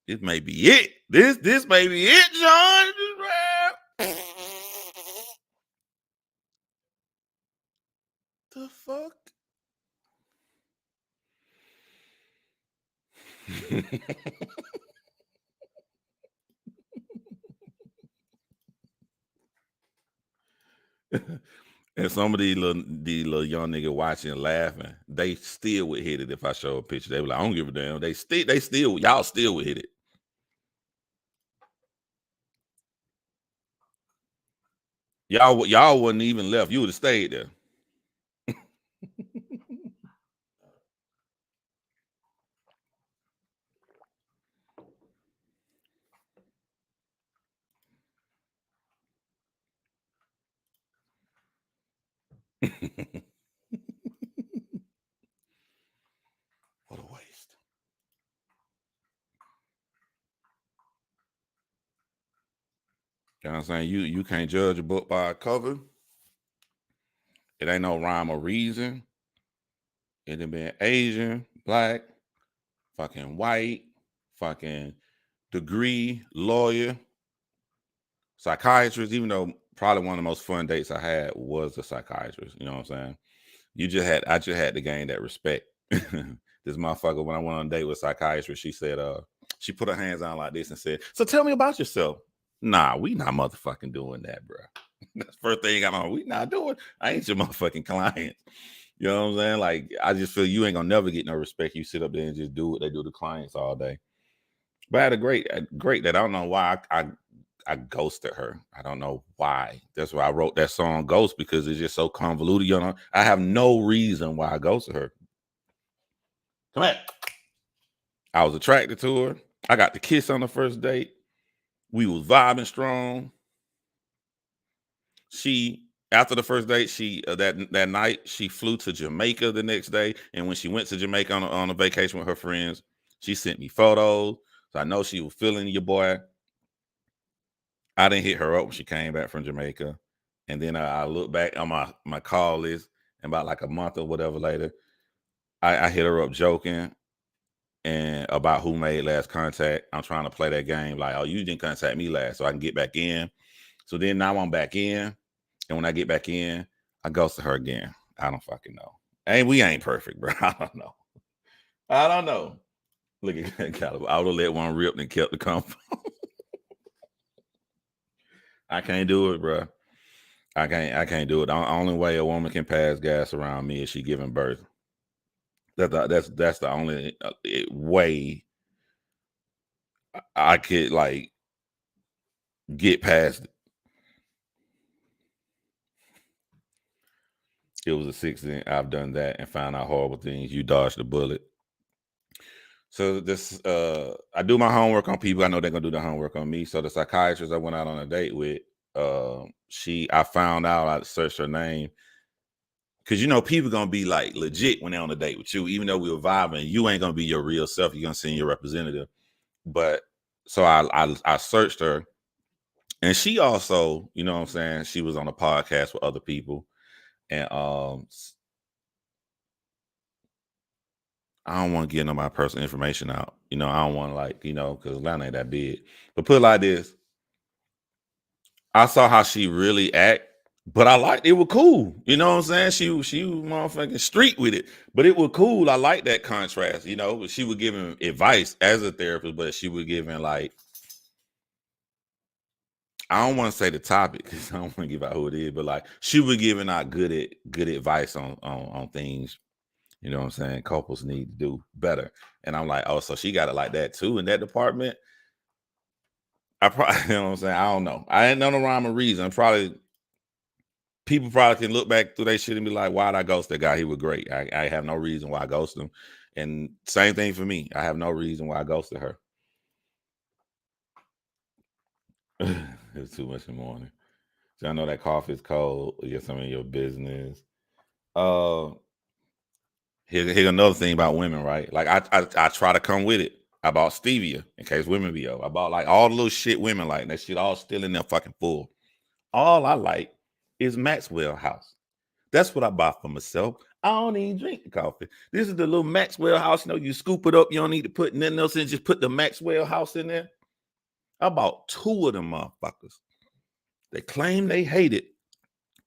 A: This may be it. This may be it, John. The fuck? And some of these little young nigga watching and laughing, they still would hit it if I show a picture. They were like, I don't give a damn. They still, y'all still would hit it. Y'all wouldn't even left. You would have stayed there. What a waste. You know what I'm saying? You can't judge a book by a cover. It ain't no rhyme or reason. It done been Asian, black, fucking white, fucking degree, lawyer, psychiatrist, even though probably one of the most fun dates I had was a psychiatrist. You know what I'm saying? I just had to gain that respect. This motherfucker, when I went on a date with a psychiatrist, she said, she put her hands on like this and said, "So tell me about yourself." Nah, we not motherfucking doing that, bro. That's the first thing I'm on. We not doing. I ain't your motherfucking client. You know what I'm saying? Like, I just feel you ain't gonna never get no respect. You sit up there and just do what they do to clients all day. But I had a great that. I don't know why I ghosted her. I don't know why. That's why I wrote that song Ghost, because it's just so convoluted. You know, I have no reason why I ghosted her. Come on. I was attracted to her. I got to kiss on the first date. We was vibing strong. After the first date, that night she flew to Jamaica the next day, and when she went to Jamaica on a vacation with her friends, she sent me photos. So I know she was feeling your boy. I didn't hit her up when she came back from Jamaica, and then I look back on my call list, and about like a month or whatever later, I hit her up joking and about who made last contact. I'm trying to play that game like, oh, you didn't contact me last, so I can get back in. So then now I'm back in. And when I get back in, I ghosted her again. I don't fucking know. We ain't perfect, bro. I don't know. Look at that caliber. I would have let one rip and kept the comfort. I can't do it, bro. I can't do it. The only way a woman can pass gas around me is she giving birth. That's the only way I could like get past it. It was a 6th. I've done that and found out horrible things. You dodged the bullet. So this, I do my homework on people. I know they're gonna do the homework on me. So the psychiatrist I went out on a date with, I found out, I searched her name, because you know people gonna be like legit when they're on a date with you, even though we were vibing. You ain't gonna be your real self. You're gonna send your representative. But so I searched her, and she also, you know what I'm saying, she was on a podcast with other people, and I don't want to get no my personal information out. You know, I don't want to because Atlanta ain't that big. But put it like this. I saw how she really act, but I liked it. Was cool. You know what I'm saying? She was motherfucking street with it. But it was cool. I like that contrast, you know. She was giving advice as a therapist, but she was giving like, I don't want to say the topic because I don't want to give out who it is, but like she was giving out good advice on things. You know what I'm saying? Couples need to do better. And I'm like, oh, so she got it like that too in that department. I probably, you know what I'm saying? I don't know. I ain't know no rhyme or reason. People probably can look back through their shit and be like, why'd I ghost that guy? He was great. I have no reason why I ghosted him. And same thing for me. I have no reason why I ghosted her. It's too much in the morning. So I know that coffee is cold. You get some of your business. Here's another thing about women, right? Like I try to come with it. I bought stevia in case women be up. I bought like all the little shit women like. That shit all still in there fucking full. All I like is Maxwell House. That's what I bought for myself. I don't even drink the coffee. This is the little Maxwell House. You know, you scoop it up. You don't need to put nothing else in. Just put the Maxwell House in there. I bought 2 of them motherfuckers. They claim they hate it,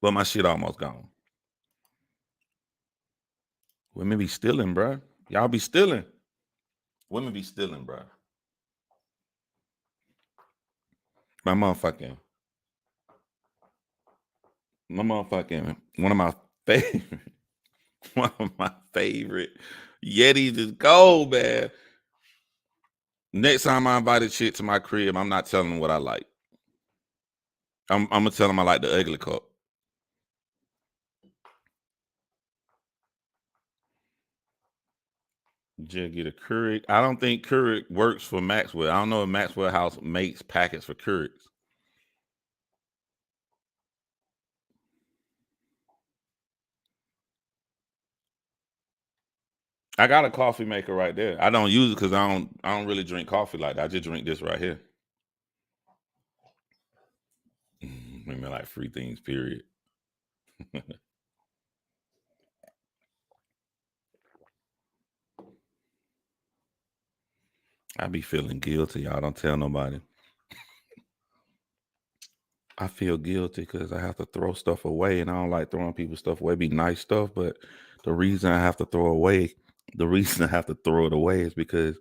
A: but my shit almost gone. Women be stealing, bro. Y'all be stealing. Women be stealing, bro. One of my favorite Yetis is gold, man. Next time I invite a chick to my crib, I'm not telling them what I like. I'm gonna tell them I like the ugly cup. Just get a Keurig. I don't think Keurig works for Maxwell. I don't know if Maxwell House makes packets for Keurigs. I got a coffee maker right there. I don't use it because I don't really drink coffee like that. I just drink this right here. I mean, like free things, period. I be feeling guilty. Y'all don't tell nobody. I feel guilty because I have to throw stuff away, and I don't like throwing people's stuff away. Be nice stuff, but the reason I have to throw it away is because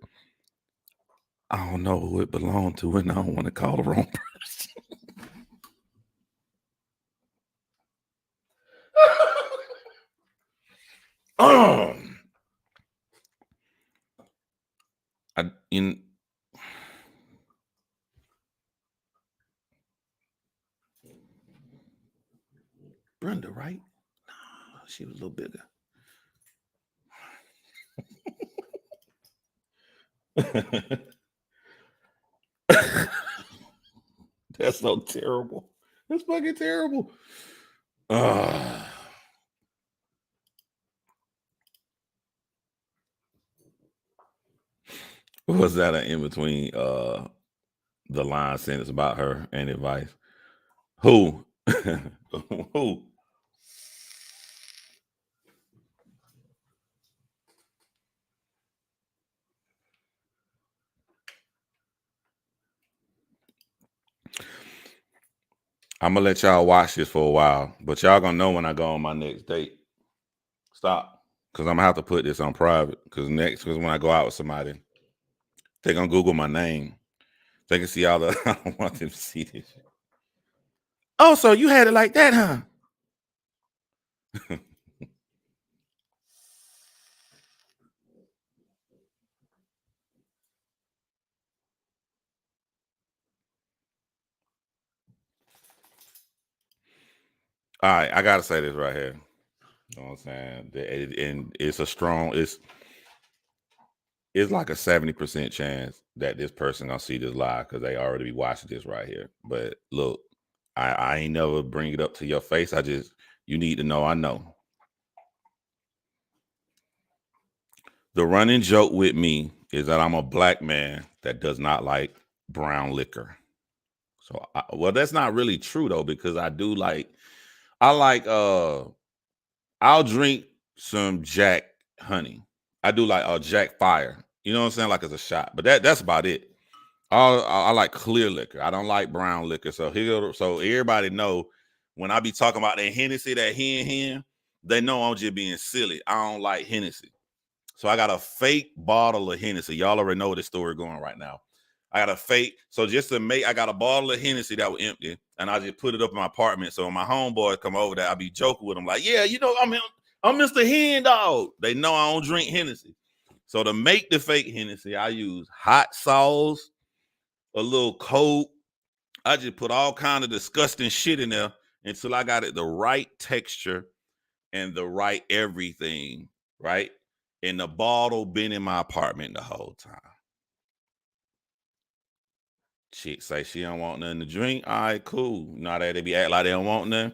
A: I don't know who it belonged to, and I don't want to call the wrong person. Brenda, right? No, she was a little bigger. That's so terrible. That's fucking terrible. Was that an in between the line sentence about her and advice? Who? Who? I'm gonna let y'all watch this for a while, but y'all gonna know when I go on my next date. Stop, because I'm gonna have to put this on private. Because when I go out with somebody, they're gonna Google my name. They can see all the. I don't want them to see this. Oh, so you had it like that, huh? All right, I gotta say this right here. You know what I'm saying? And it's a strong. It's like a 70% chance that this person gonna see this live because they already be watching this right here. But look, I ain't never bring it up to your face. You need to know I know. The running joke with me is that I'm a black man that does not like brown liquor. So, well, that's not really true though, because I'll drink some Jack honey. I do like Jack Fire. You know what I'm saying? Like it's a shot, but that's about it. I like clear liquor. I don't like brown liquor. So everybody know when I be talking about that Hennessy, that hen, they know I'm just being silly. I don't like Hennessy. So I got a fake bottle of Hennessy. Y'all already know this story going right now. I got a fake. So I got a bottle of Hennessy that was empty, and I just put it up in my apartment. So when my homeboys come over there, I be joking with them like, yeah, you know, I'm Mr. Hen Dog. They know I don't drink Hennessy. So to make the fake Hennessy, I use hot sauce, a little Coke. I just put all kind of disgusting shit in there until I got it the right texture and the right everything, right? And the bottle been in my apartment the whole time. Chick say she don't want nothing to drink. All right, cool. Now that they be acting like they don't want nothing.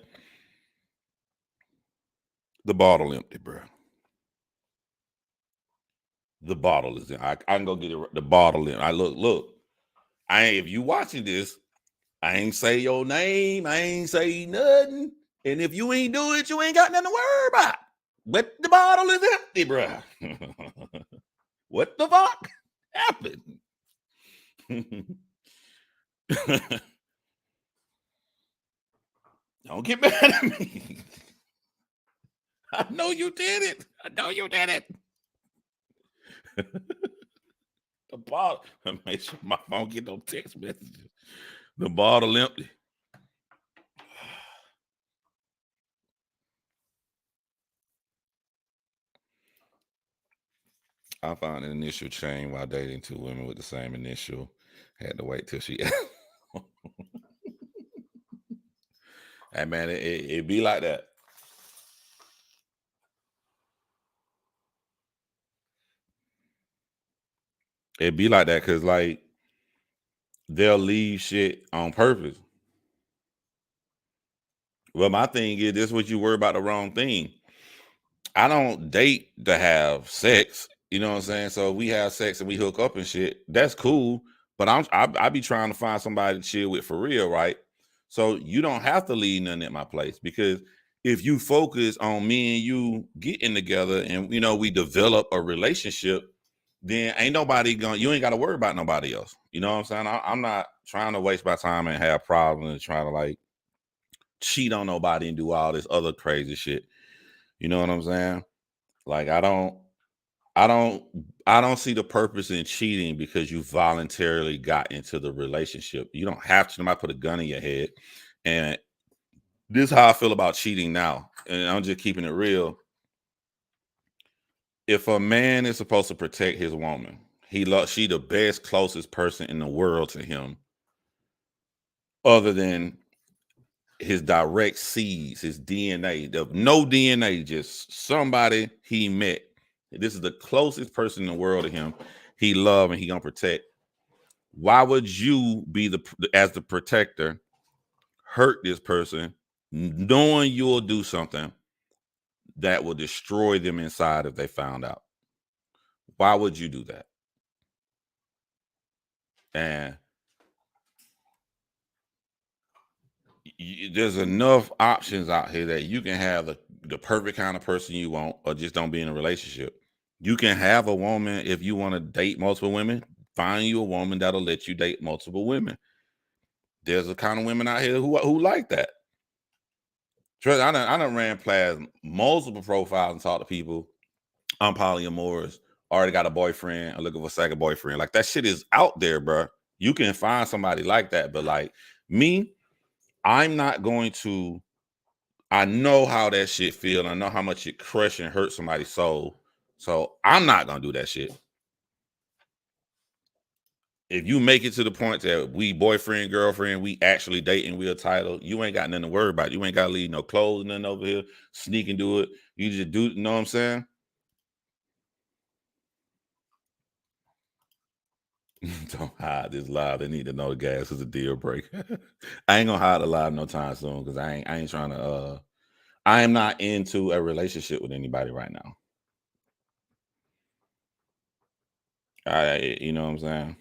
A: The bottle empty, bro. The bottle is in. I can go get it. The bottle in. Look. If you watching this, I ain't say your name. I ain't say nothing. And if you ain't do it, you ain't got nothing to worry about. But the bottle is empty, bro. What the fuck happened? Don't get mad at me. I know you did it. The bottle. Make sure my phone get no text messages. The bottle empty. I found an initial chain while dating two women with the same initial. Had to wait till she. Hey man, it be like that. It be like that because like they'll leave shit on purpose. Well, my thing is this: what you worry about the wrong thing. I don't date to have sex. You know what I'm saying? So if we have sex and we hook up and shit, that's cool. But I be trying to find somebody to chill with for real, right? So you don't have to leave nothing at my place, because if you focus on me and you getting together and we develop a relationship, then ain't nobody you ain't got to worry about nobody else. You know what I'm saying? I'm not trying to waste my time and have problems and trying to like cheat on nobody and do all this other crazy shit. You know what I'm saying? Like I don't I don't see the purpose in cheating because you voluntarily got into the relationship. You don't have to. Somebody put a gun in your head. And this is how I feel about cheating now. And I'm just keeping it real. If a man is supposed to protect his woman, she the best, closest person in the world to him, other than his direct seeds, his DNA, no DNA, just somebody he met. This is the closest person in the world to him. He love and he gonna protect. Why would you be as the protector hurt this person, knowing you'll do something that will destroy them inside if they found out? Why would you do that? And there's enough options out here that you can have the perfect kind of person you want, or just don't be in a relationship. You can have a woman, if you want to date multiple women, find you a woman that'll let you date multiple women. There's a kind of women out here who like that. Trust, I done ran past multiple profiles and talked to people. I'm polyamorous, already got a boyfriend, I'm looking for a second boyfriend. Like, that shit is out there, bro. You can find somebody like that. But like me, I'm not going to. I know how that shit feel. I know how much it crush and hurt somebody's soul. So I'm not gonna do that shit. If you make it to the point that we boyfriend, girlfriend, we actually dating, we a title, you ain't got nothing to worry about. You ain't got to leave no clothes, nothing over here, sneak and do it. You just do, you know what I'm saying? Don't hide this live. They need to know the gas is a deal breaker. I ain't gonna hide the live no time soon, because I ain't trying to I am not into a relationship with anybody right now. You know what I'm saying?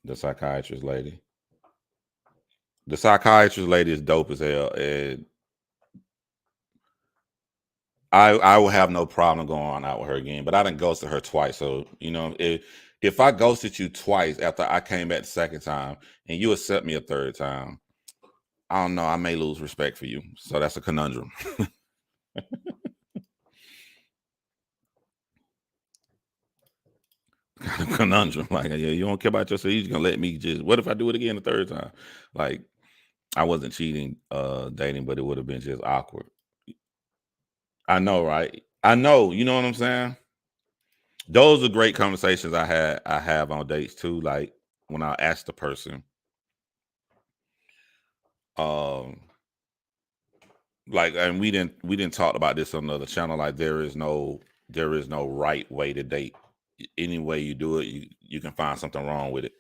A: The psychiatrist lady. The psychiatrist lady is dope as hell. And I will have no problem going out with her again. But I done ghosted her twice. So, if I ghosted you twice after I came back the second time and you accept me a third time, I don't know, I may lose respect for you. So that's a conundrum. Conundrum. Like, yeah, you don't care about yourself. You're just gonna let me what if I do it again the third time? Like, I wasn't cheating, dating, but it would have been just awkward. I know, right? I know, you know what I'm saying? Those are great conversations I have on dates too. Like, when I ask the person, um, like, and we didn't talk about this on another channel. Like, there is no right way to date. Any way you do it, you can find something wrong with it.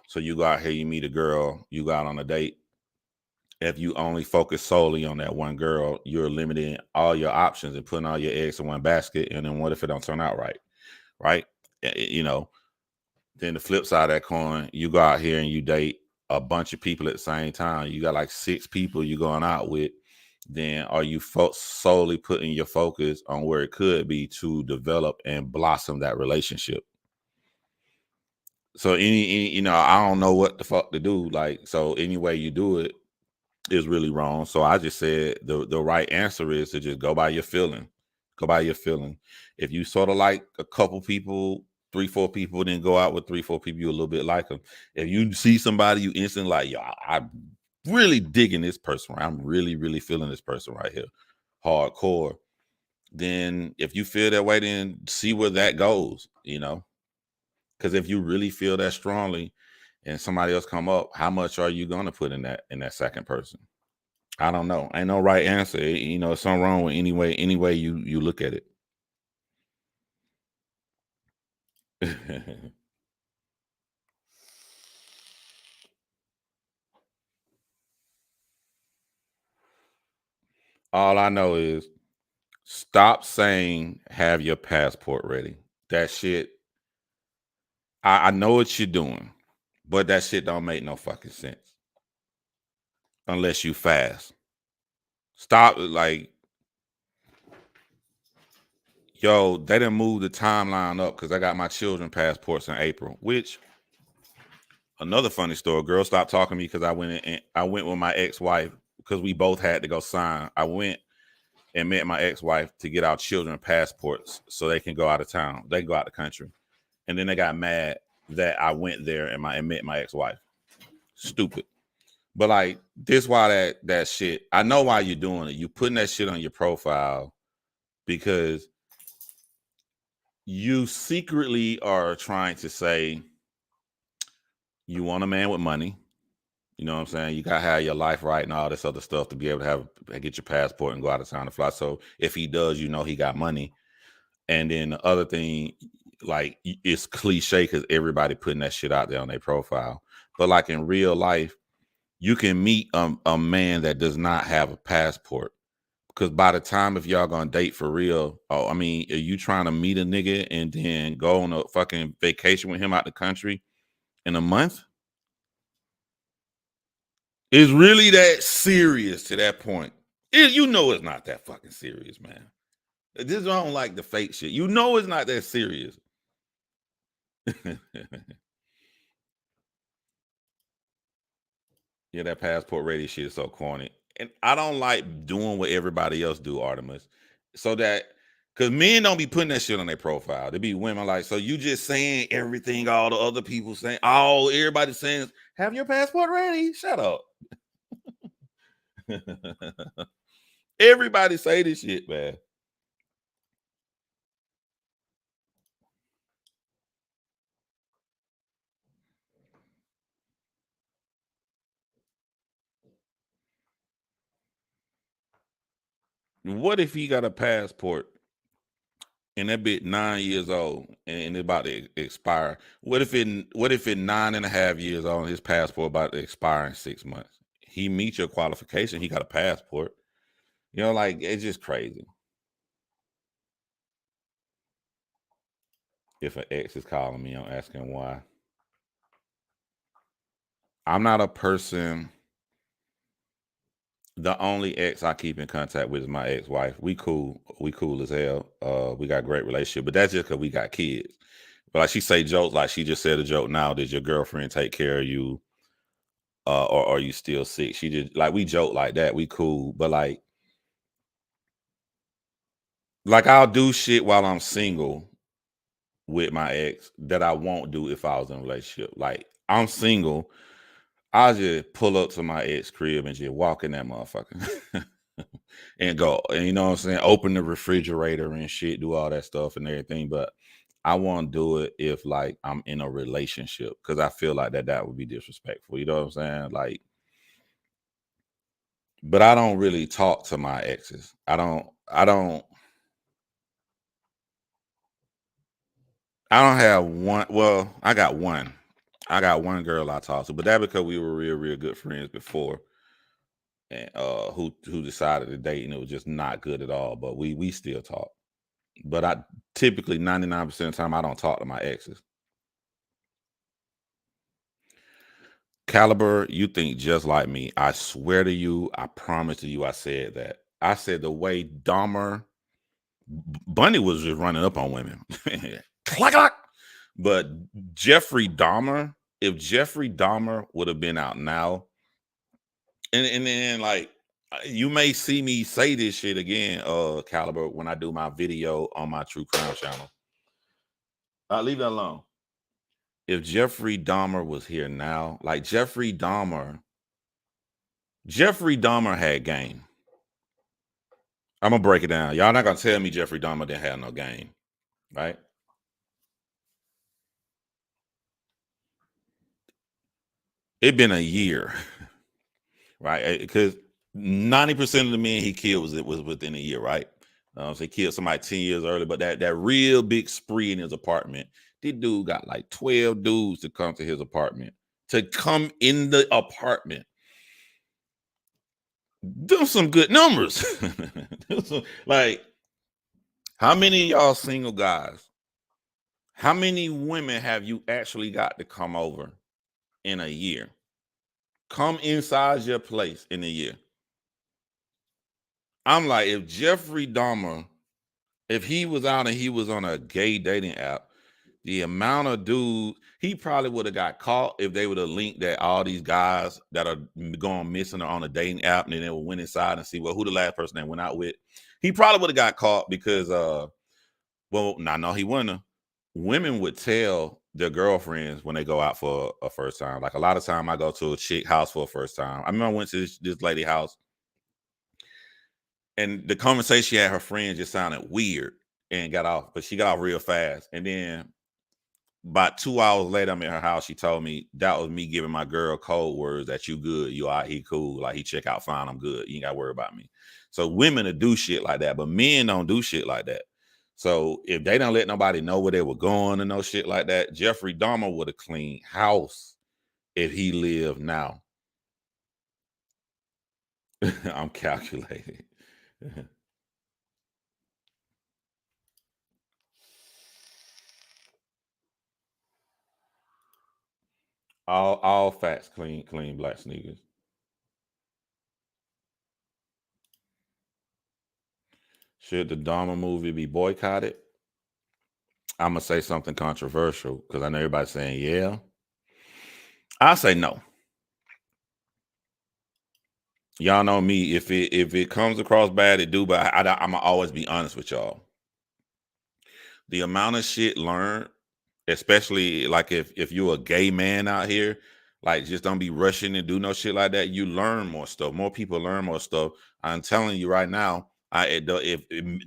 A: So you go out here, you meet a girl, you go out on a date. If you only focus solely on that one girl, you're limiting all your options and putting all your eggs in one basket. And then what if it don't turn out right? Right? Then the flip side of that coin, you go out here and you date a bunch of people at the same time. You got like 6 people you're going out with. Then are you solely putting your focus on where it could be to develop and blossom that relationship? So I don't know what the fuck to do. Like, so any way you do it is really wrong. So I just said the right answer is to just go by your feeling. Go by your feeling. If you sort of like a couple people, 3-4 people, then go out with 3-4 people you a little bit like them. If you see somebody you instantly like, yo, I'm really digging this person. Right? I'm really, really feeling this person right here, hardcore. Then if you feel that way, then see where that goes. Because if you really feel that strongly, and somebody else come up, how much are you gonna put in that second person? I don't know. Ain't no right answer. It's something wrong with any way you look at it. All I know is stop saying have your passport ready. That shit, I know what you're doing, but that shit don't make no fucking sense. unless you fast. Stop, like, yo, they didn't move the timeline up because I got my children passports in April. Which, another funny story, girl stopped talking to me because I went with my ex-wife because we both had to go sign. I went and met my ex-wife to get our children passports so they can go out of town. They can go out the country. And then they got mad that I went there and met my ex-wife. Stupid. But like, this why that shit, I know why you're doing it. You putting that shit on your profile because you secretly are trying to say you want a man with money. You know what I'm saying? You gotta have your life right and all this other stuff to be able to get your passport and go out of town to fly. So if he does, you know he got money. And then the other thing, like, it's cliche because everybody putting that shit out there on their profile. But like in real life, you can meet a man that does not have a passport. Because by the time, if y'all gonna date for real, are you trying to meet a nigga and then go on a fucking vacation with him out the country in a month? Is really that serious to that point? You know it's not that fucking serious, man. This I don't like the fake shit. You know it's not that serious. Yeah, that passport ready shit is so corny. And I don't like doing what everybody else do, Artemis. So that, because men don't be putting that shit on their profile. They be women like, so you just saying everything all the other people saying, all everybody saying, have your passport ready. Shut up. Everybody say this shit, man. What if he got a passport and that bit 9 years old and it's about to expire? What if in 9.5 years old and his passport about to expire in 6 months? He meets your qualification. He got a passport. You know, like, it's just crazy. If an ex is calling me, I'm asking why. I'm not a person. The only ex I keep in contact with is my ex-wife. We cool. We cool as hell. We got a great relationship, but that's just because we got kids. But like, she say jokes, like she just said a joke now. Did your girlfriend take care of you? Or are you still sick? She just, like, we joke like that. We cool. But like I'll do shit while I'm single with my ex that I won't do if I was in a relationship. Like, I'm single. I'll just pull up to my ex crib and just walk in that motherfucker and go. And you know what I'm saying? Open the refrigerator and shit, do all that stuff and everything. But I won't do it if, like, I'm in a relationship, because I feel like that would be disrespectful. You know what I'm saying? Like, but I don't really talk to my exes. I don't have one. Well, I got one. I got one girl I talk to, but that because we were real good friends before, and who decided to date, and it was just not good at all. But we still talk. But I typically 99% of the time I don't talk to my exes. Caliber, you think just like me. I swear to you, I promise to you, I said that. I said the way Dahmer, Bunny was just running up on women. Clack, clack. But Jeffrey Dahmer, if Jeffrey Dahmer would have been out now, and then, like, you may see me say this shit again, Caliber, when I do my video on my true crime channel. Leave that alone. If Jeffrey Dahmer was here now, like, Jeffrey Dahmer had game. I'm gonna break it down. Y'all not gonna tell me Jeffrey Dahmer didn't have no game, right? It been a year, right? Because 90% of the men he killed was within a year, right? So he killed somebody 10 years early, but that real big spree in his apartment, this dude got like 12 dudes to come to his apartment, to come in the apartment. Do some good numbers. Like, how many of y'all single guys? How many women have you actually got to come over in a year? come inside your place in a year. I'm like, if Jeffrey Dahmer, if he was out and he was on a gay dating app, the amount of dudes, he probably would have got caught if they would have linked that all these guys that are going missing are on a dating app, and then they would went inside and see, well, who the last person they went out with. He probably would have got caught because, well, no, he wouldn't have. Women would tell their girlfriends when they go out for a first time. Like a lot of time I go to a chick house for a first time. I remember I went to this lady house, and the conversation she had her friends just sounded weird and got off, but she got off real fast. And then about 2 hours later, I'm in her house. She told me that was me giving my girl code words that you good, you all right, he cool, like he check out fine, I'm good. You ain't got to worry about me. So women will do shit like that, but men don't do shit like that. So if they don't let nobody know where they were going and no shit like that, Jeffrey Dahmer would have cleaned house if he lived now. I'm calculating. all Factz clean black sneakers. Should the Dahmer movie be boycotted? I'm gonna say something controversial because I know everybody's saying yeah. I say no. Y'all know me. If it comes across bad, it do. But I'm gonna always be honest with y'all. The amount of shit learned, especially like if you're a gay man out here, like just don't be rushing and do no shit like that. You learn more stuff. More people learn more stuff. I'm telling you right now. If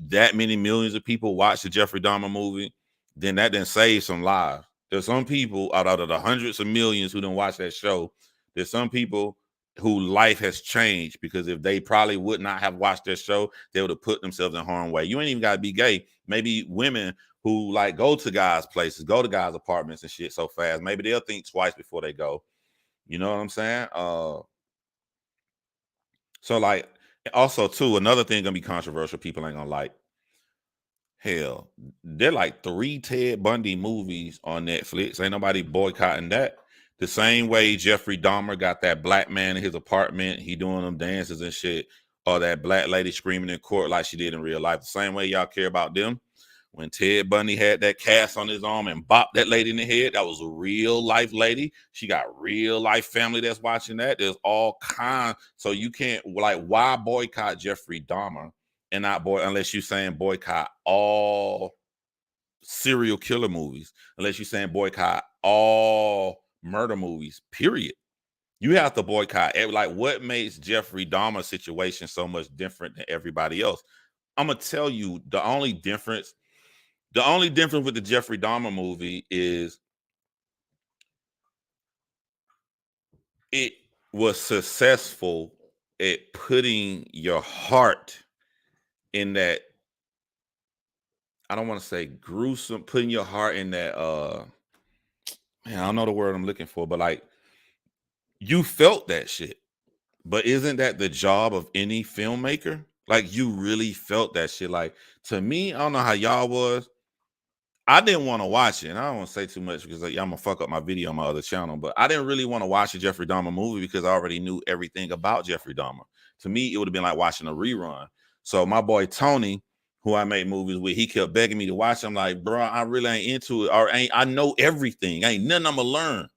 A: that many millions of people watch the Jeffrey Dahmer movie, then that didn't save some lives. There's some people out of the hundreds of millions who don't watch that show. There's some people who life has changed because if they probably would not have watched that show, they would have put themselves in harm's way. You ain't even got to be gay. Maybe women who like go to guys' places, go to guys' apartments and shit so fast, maybe they'll think twice before they go. You know what I'm saying? So like also too, another thing gonna be controversial, people ain't gonna like. Hell, they're like 3 Ted Bundy movies on Netflix. Ain't nobody boycotting that. The same way Jeffrey Dahmer got that black man in his apartment, he doing them dances and shit, or that black lady screaming in court like she did in real life. The same way y'all care about them. When Ted Bundy had that cast on his arm and bopped that lady in the head, that was a real life lady. She got real life family that's watching that. There's all kinds. So you can't, like, why boycott Jeffrey Dahmer and not unless you're saying boycott all serial killer movies, unless you're saying boycott all murder movies, period. You have to boycott. Like, what makes Jeffrey Dahmer's situation so much different than everybody else? I'm going to tell you the only difference with the Jeffrey Dahmer movie is it was successful at putting your heart in that, I don't want to say gruesome, putting your heart in that, man, I don't know the word I'm looking for, but like you felt that shit. But isn't that the job of any filmmaker? Like you really felt that shit. Like to me, I don't know how y'all was. I didn't want to watch it. And I don't want to say too much because like, I'm gonna fuck up my video on my other channel. But I didn't really want to watch a Jeffrey Dahmer movie because I already knew everything about Jeffrey Dahmer. To me, it would have been like watching a rerun. So my boy Tony, who I make movies with, he kept begging me to watch. I'm like, bro, I really ain't into it, or I know everything. Ain't nothing I'm gonna learn.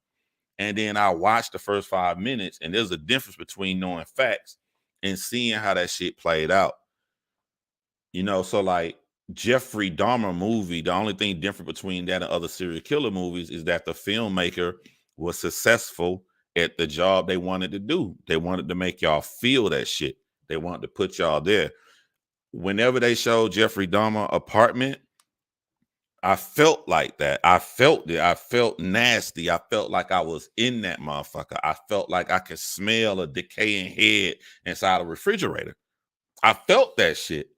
A: And then I watched the first 5 minutes, and there's a difference between knowing facts and seeing how that shit played out. You know, so like Jeffrey Dahmer movie, the only thing different between that and other serial killer movies is that the filmmaker was successful at the job they wanted to do. They wanted to make y'all feel that shit. They wanted to put y'all there. Whenever they showed Jeffrey Dahmer apartment, I felt like that. I felt it. I felt nasty. I felt like I was in that motherfucker. I felt like I could smell a decaying head inside a refrigerator. I felt that shit.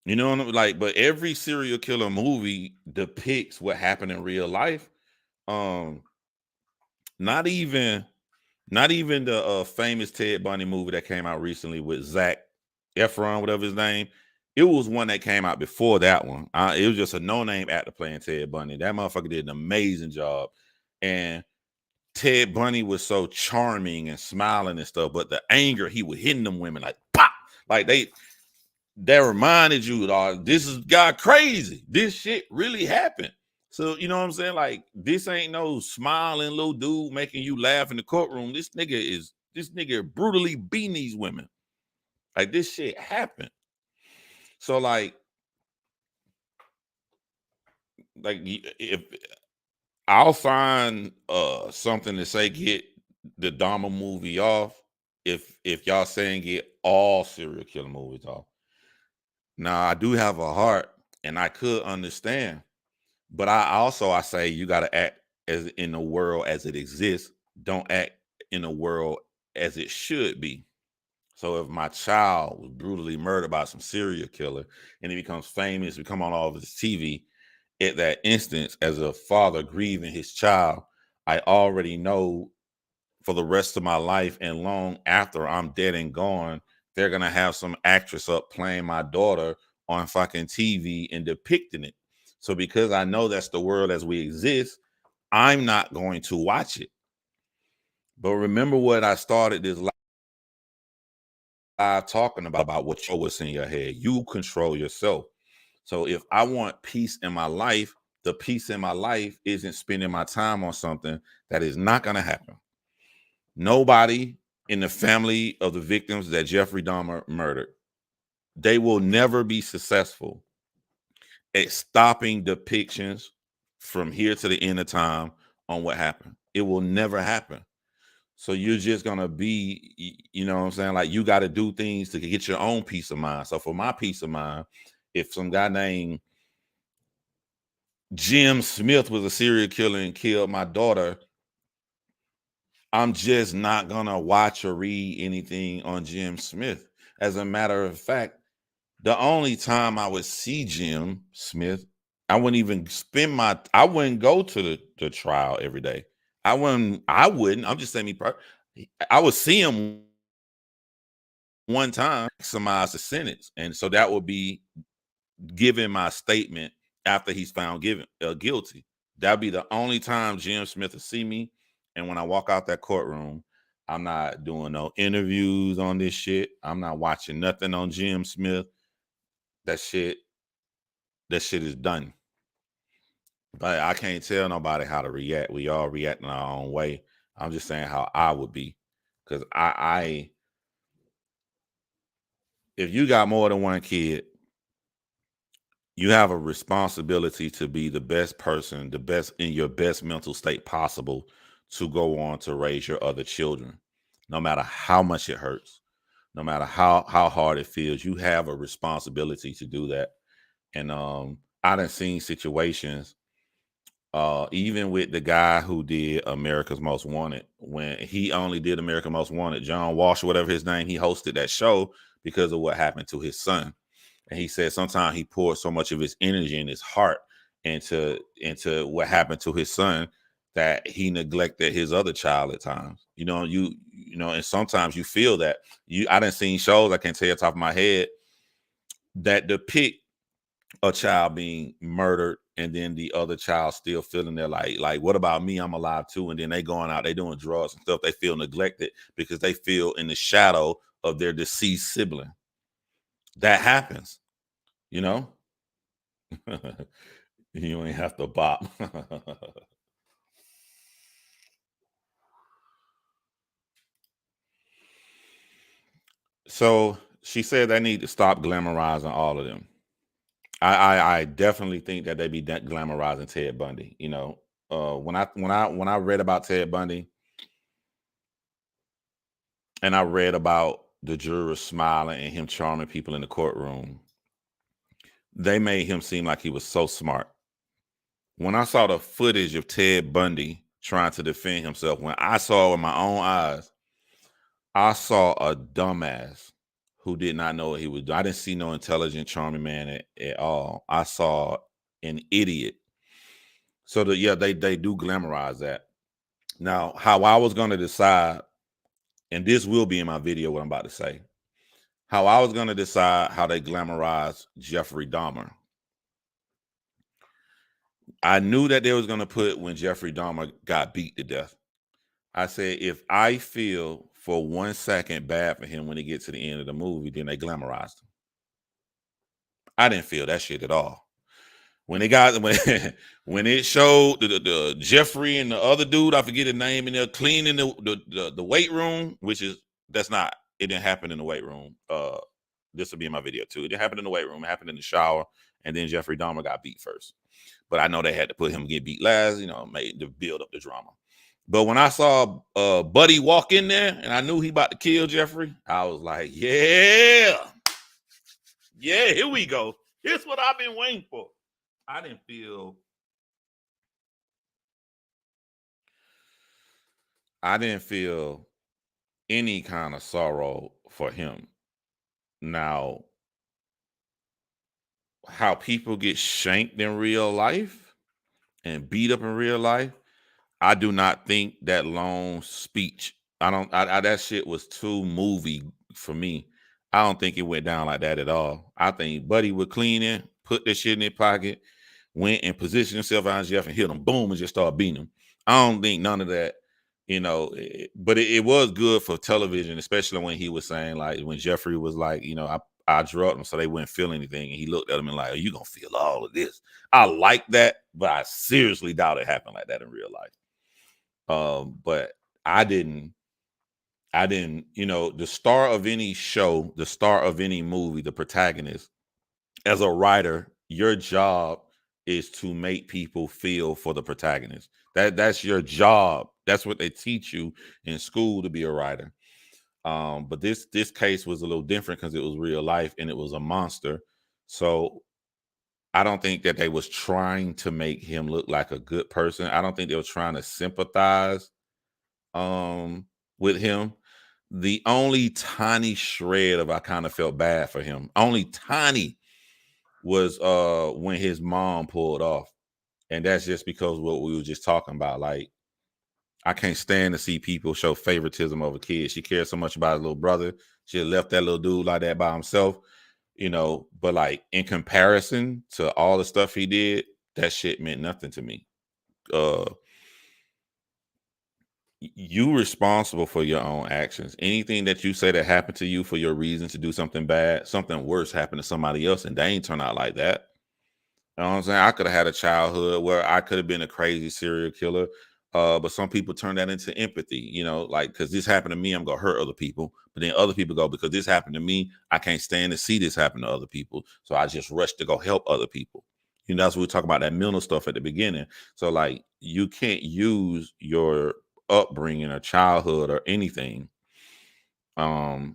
A: You know what I'm like? But every serial killer movie depicts what happened in real life. Not even the famous Ted Bundy movie that came out recently with Zac Efron, whatever his name. It was one that came out before that one. It was just a no-name actor playing Ted Bundy. That motherfucker did an amazing job. And Ted Bundy was so charming and smiling and stuff, but the anger he was hitting them women like pop, like that reminded you, dog, this is got crazy. This shit really happened. So you know what I'm saying? Like, this ain't no smiling little dude making you laugh in the courtroom. This nigga brutally beating these women. Like, this shit happened. So like if I'll find something to say get the Dahmer movie off if y'all saying get all serial killer movies off. Now I do have a heart and I could understand, but I say you gotta act as in the world as it exists. Don't act in the world as it should be. So if my child was brutally murdered by some serial killer and he becomes famous, become on all of his TV, at that instance, as a father grieving his child, I already know for the rest of my life and long after I'm dead and gone, they're gonna have some actress up playing my daughter on fucking TV and depicting it. So because I know that's the world as we exist, I'm not going to watch it. But remember what I started this live talking about what's in your head. You control yourself. So if I want peace in my life, the peace in my life isn't spending my time on something that is not going to happen. Nobody in the family of the victims that Jeffrey Dahmer murdered, they will never be successful at stopping depictions from here to the end of time on what happened. It will never happen. So you're just going to be, you know what I'm saying? Like, you got to do things to get your own peace of mind. So for my peace of mind, if some guy named Jim Smith was a serial killer and killed my daughter, I'm just not gonna watch or read anything on Jim Smith. As a matter of fact, the only time I would see Jim Smith, I wouldn't go to the trial every day. I wouldn't, I'm just saying I would see him one time, maximize the sentence. And so that would be giving my statement after he's found guilty. That'd be the only time Jim Smith will see me. And when I walk out that courtroom, I'm not doing no interviews on this shit. I'm not watching nothing on Jim Smith. That shit is done. But I can't tell nobody how to react. We all react in our own way. I'm just saying how I would be. Because if you got more than one kid, you have a responsibility to be the best person, the best in your best mental state possible to go on to raise your other children. No matter how much it hurts, no matter how hard it feels, you have a responsibility to do that. And I done seen situations, even with the guy who did America's Most Wanted, when he only did America's Most Wanted, John Walsh, whatever his name, he hosted that show because of what happened to his son. And he said sometimes he poured so much of his energy and his heart into what happened to his son that he neglected his other child at times. You know, and sometimes you feel that. I done seen shows, I can't tell you off the top of my head, that depict a child being murdered and then the other child still feeling there like, what about me? I'm alive too. And then they going out, they doing drugs and stuff. They feel neglected because they feel in the shadow of their deceased sibling. That happens, you know. You ain't have to bop. So she said they need to stop glamorizing all of them. I definitely think that they be glamorizing Ted Bundy. You know, when I read about Ted Bundy and I read about the jurors smiling and him charming people in the courtroom, they made him seem like he was so smart. When I saw the footage of Ted Bundy trying to defend himself, when I saw it with my own eyes, I saw a dumbass who did not know what he was doing. I didn't see no intelligent, charming man at all. I saw an idiot. So they do glamorize that. Now, how I was going to decide, and this will be in my video, what I'm about to say, how I was going to decide how they glamorize Jeffrey Dahmer. I knew that they was going to put when Jeffrey Dahmer got beat to death. I said, if I feel for 1 second bad for him when he gets to the end of the movie, then they glamorized him. I didn't feel that shit at all. When they got when it showed the Jeffrey and the other dude, I forget his name, and they're cleaning the weight room, which is that's not it didn't happen in the weight room. This will be in my video too. It didn't happen in the weight room, it happened in the shower, and then Jeffrey Dahmer got beat first. But I know they had to put him get beat last, made to build up the drama. But when I saw Buddy walk in there and I knew he about to kill Jeffrey, I was like, yeah, here we go. Here's what I've been waiting for. I didn't feel any kind of sorrow for him. Now, how people get shanked in real life and beat up in real life, I do not think that long speech. That shit was too movie for me. I don't think it went down like that at all. I think Buddy was cleaning, put that shit in his pocket, went and positioned himself behind Jeff and hit him, boom, and just started beating him. I don't think none of that, but it was good for television, especially when he was saying, like, when Jeffrey was like, I drugged him so they wouldn't feel anything. And he looked at him and like, are you going to feel all of this? I like that, but I seriously doubt it happened like that in real life. But I didn't, the star of any show, the star of any movie, the protagonist, as a writer, your job is to make people feel for the protagonist. That's your job. That's what they teach you in school to be a writer. But this case was a little different because it was real life and it was a monster. So I don't think that they was trying to make him look like a good person. I don't think they were trying to sympathize with him. The only tiny shred of I kind of felt bad for him, only tiny, was when his mom pulled off. And that's just because what we were just talking about. Like, I can't stand to see people show favoritism over kids. She cares so much about his little brother. She had left that little dude like that by himself, but like in comparison to all the stuff he did, that shit meant nothing to me. You responsible for your own actions. Anything that you say that happened to you for your reason to do something bad, something worse happened to somebody else and they ain't turn out like that. You know what I'm saying? I could have had a childhood where I could have been a crazy serial killer. But some people turn that into empathy, like, because this happened to me, I'm gonna hurt other people. But then other people go, because this happened to me, I can't stand to see this happen to other people. So I just rush to go help other people. That's what we talk about, that mental stuff at the beginning. So like, you can't use your upbringing or childhood or anything. Now,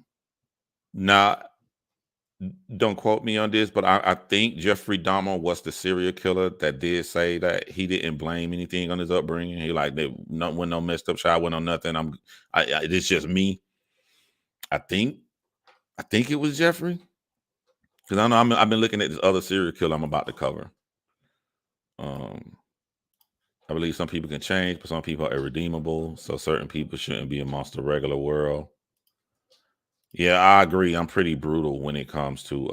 A: don't quote me on this, but I think Jeffrey Dahmer was the serial killer that did say that he didn't blame anything on his upbringing. He like, they wasn't no messed up child, wasn't no nothing. It's just me. I think it was Jeffrey, because I know I've been looking at this other serial killer I'm about to cover. I believe some people can change, but some people are irredeemable. So certain people shouldn't be amongst the regular world. Yeah, I agree. I'm pretty brutal when it comes to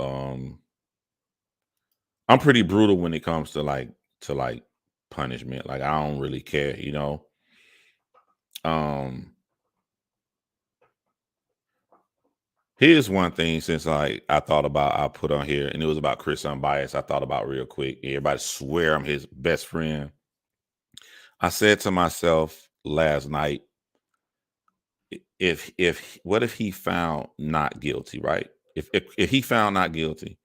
A: like punishment. Like, I don't really care, Here's one thing, since I thought about, I put on here, and it was about Chris Unbias. I thought about real quick. Everybody swear I'm his best friend. I said to myself last night, if what if he found not guilty, right? If he found not guilty,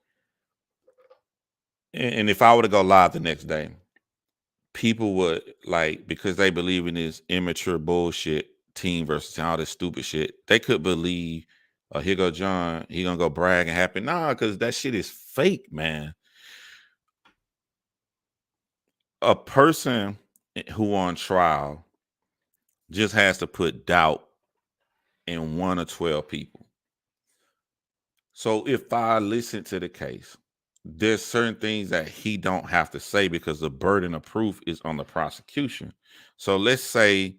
A: and if I were to go live the next day, people would, like, because they believe in this immature bullshit, team versus all this stupid shit, they could believe, here go John, he gonna go brag and happy. Nah, because that shit is fake, man. A person who on trial just has to put doubt in 1 or 12 people. So if I listen to the case, there's certain things that he don't have to say because the burden of proof is on the prosecution. So let's say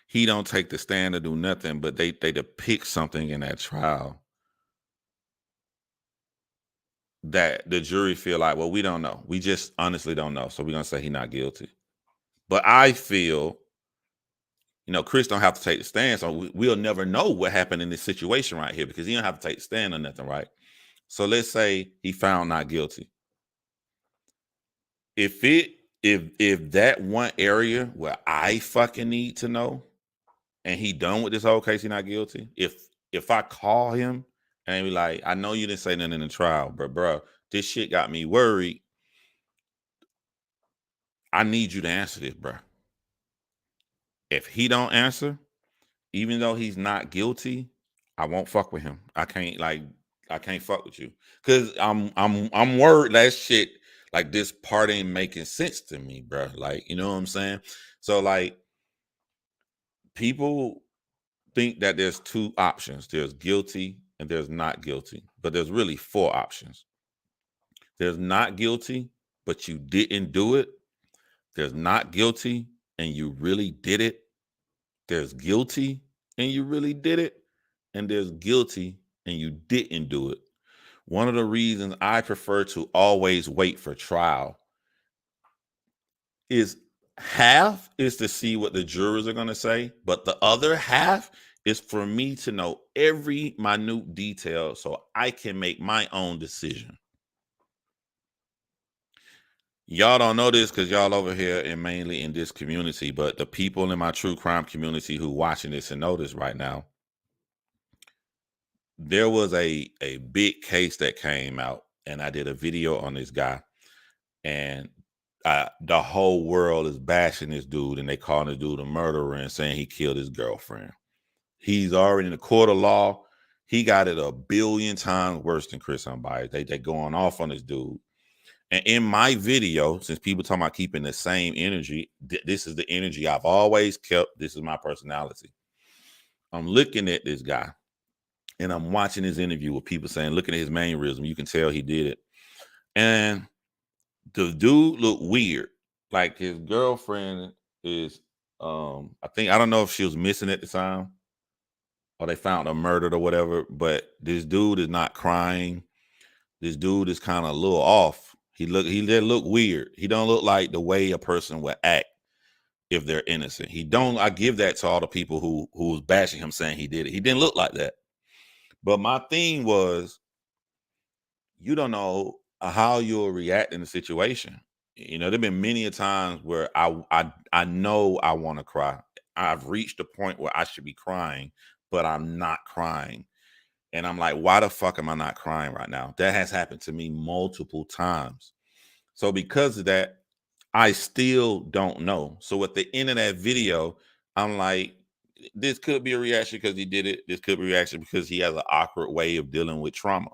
A: he don't take the stand to do nothing, but they depict something in that trial that the jury feel like, well, we don't know. We just honestly don't know. So we're going to say he's not guilty. But I feel, Chris don't have to take the stand, so we'll never know what happened in this situation right here because he don't have to take the stand or nothing, right? So let's say he found not guilty. If that one area where I fucking need to know, and he done with this whole case, he not guilty. If I call him and be like, I know you didn't say nothing in the trial, but bro, this shit got me worried. I need you to answer this, bro. If he don't answer, even though he's not guilty, I won't fuck with him. I can't fuck with you because I'm worried that shit, like this part ain't making sense to me, bro. Like, you know what I'm saying? So like, people think that there's two options. There's guilty and there's not guilty, but there's really four options. There's not guilty, but you didn't do it. There's not guilty and you really did it. There's guilty and you really did it. And there's guilty and you didn't do it. One of the reasons I prefer to always wait for trial is half is to see what the jurors are going to say, but the other half is for me to know every minute detail so I can make my own decision. Y'all don't know this because y'all over here and mainly in this community, but the people in my true crime community who watching this and know this right now, there was a big case that came out, and I did a video on this guy, and the whole world is bashing this dude, and they calling this dude a murderer and saying he killed his girlfriend. He's already in the court of law. He got it 1 billion times worse than Chris Unbias. They going off on this dude. And in my video, since people talking about keeping the same energy, this is the energy I've always kept. This is my personality. I'm looking at this guy, and I'm watching his interview with people saying, looking at his mannerism, you can tell he did it. And the dude looked weird. Like his girlfriend is, I don't know if she was missing at the time or they found her murdered or whatever, but this dude is not crying. This dude is kind of a little off. He did look weird. He don't look like the way a person would act if they're innocent. I give that to all the people who was bashing him saying he did it. He didn't look like that. But my thing was, you don't know how you'll react in the situation. There've been many a times where I know I want to cry. I've reached a point where I should be crying, but I'm not crying. And I'm like, why the fuck am I not crying right now? That has happened to me multiple times. So because of that, I still don't know. So at the end of that video, I'm like, this could be a reaction because he did it. This could be a reaction because he has an awkward way of dealing with trauma.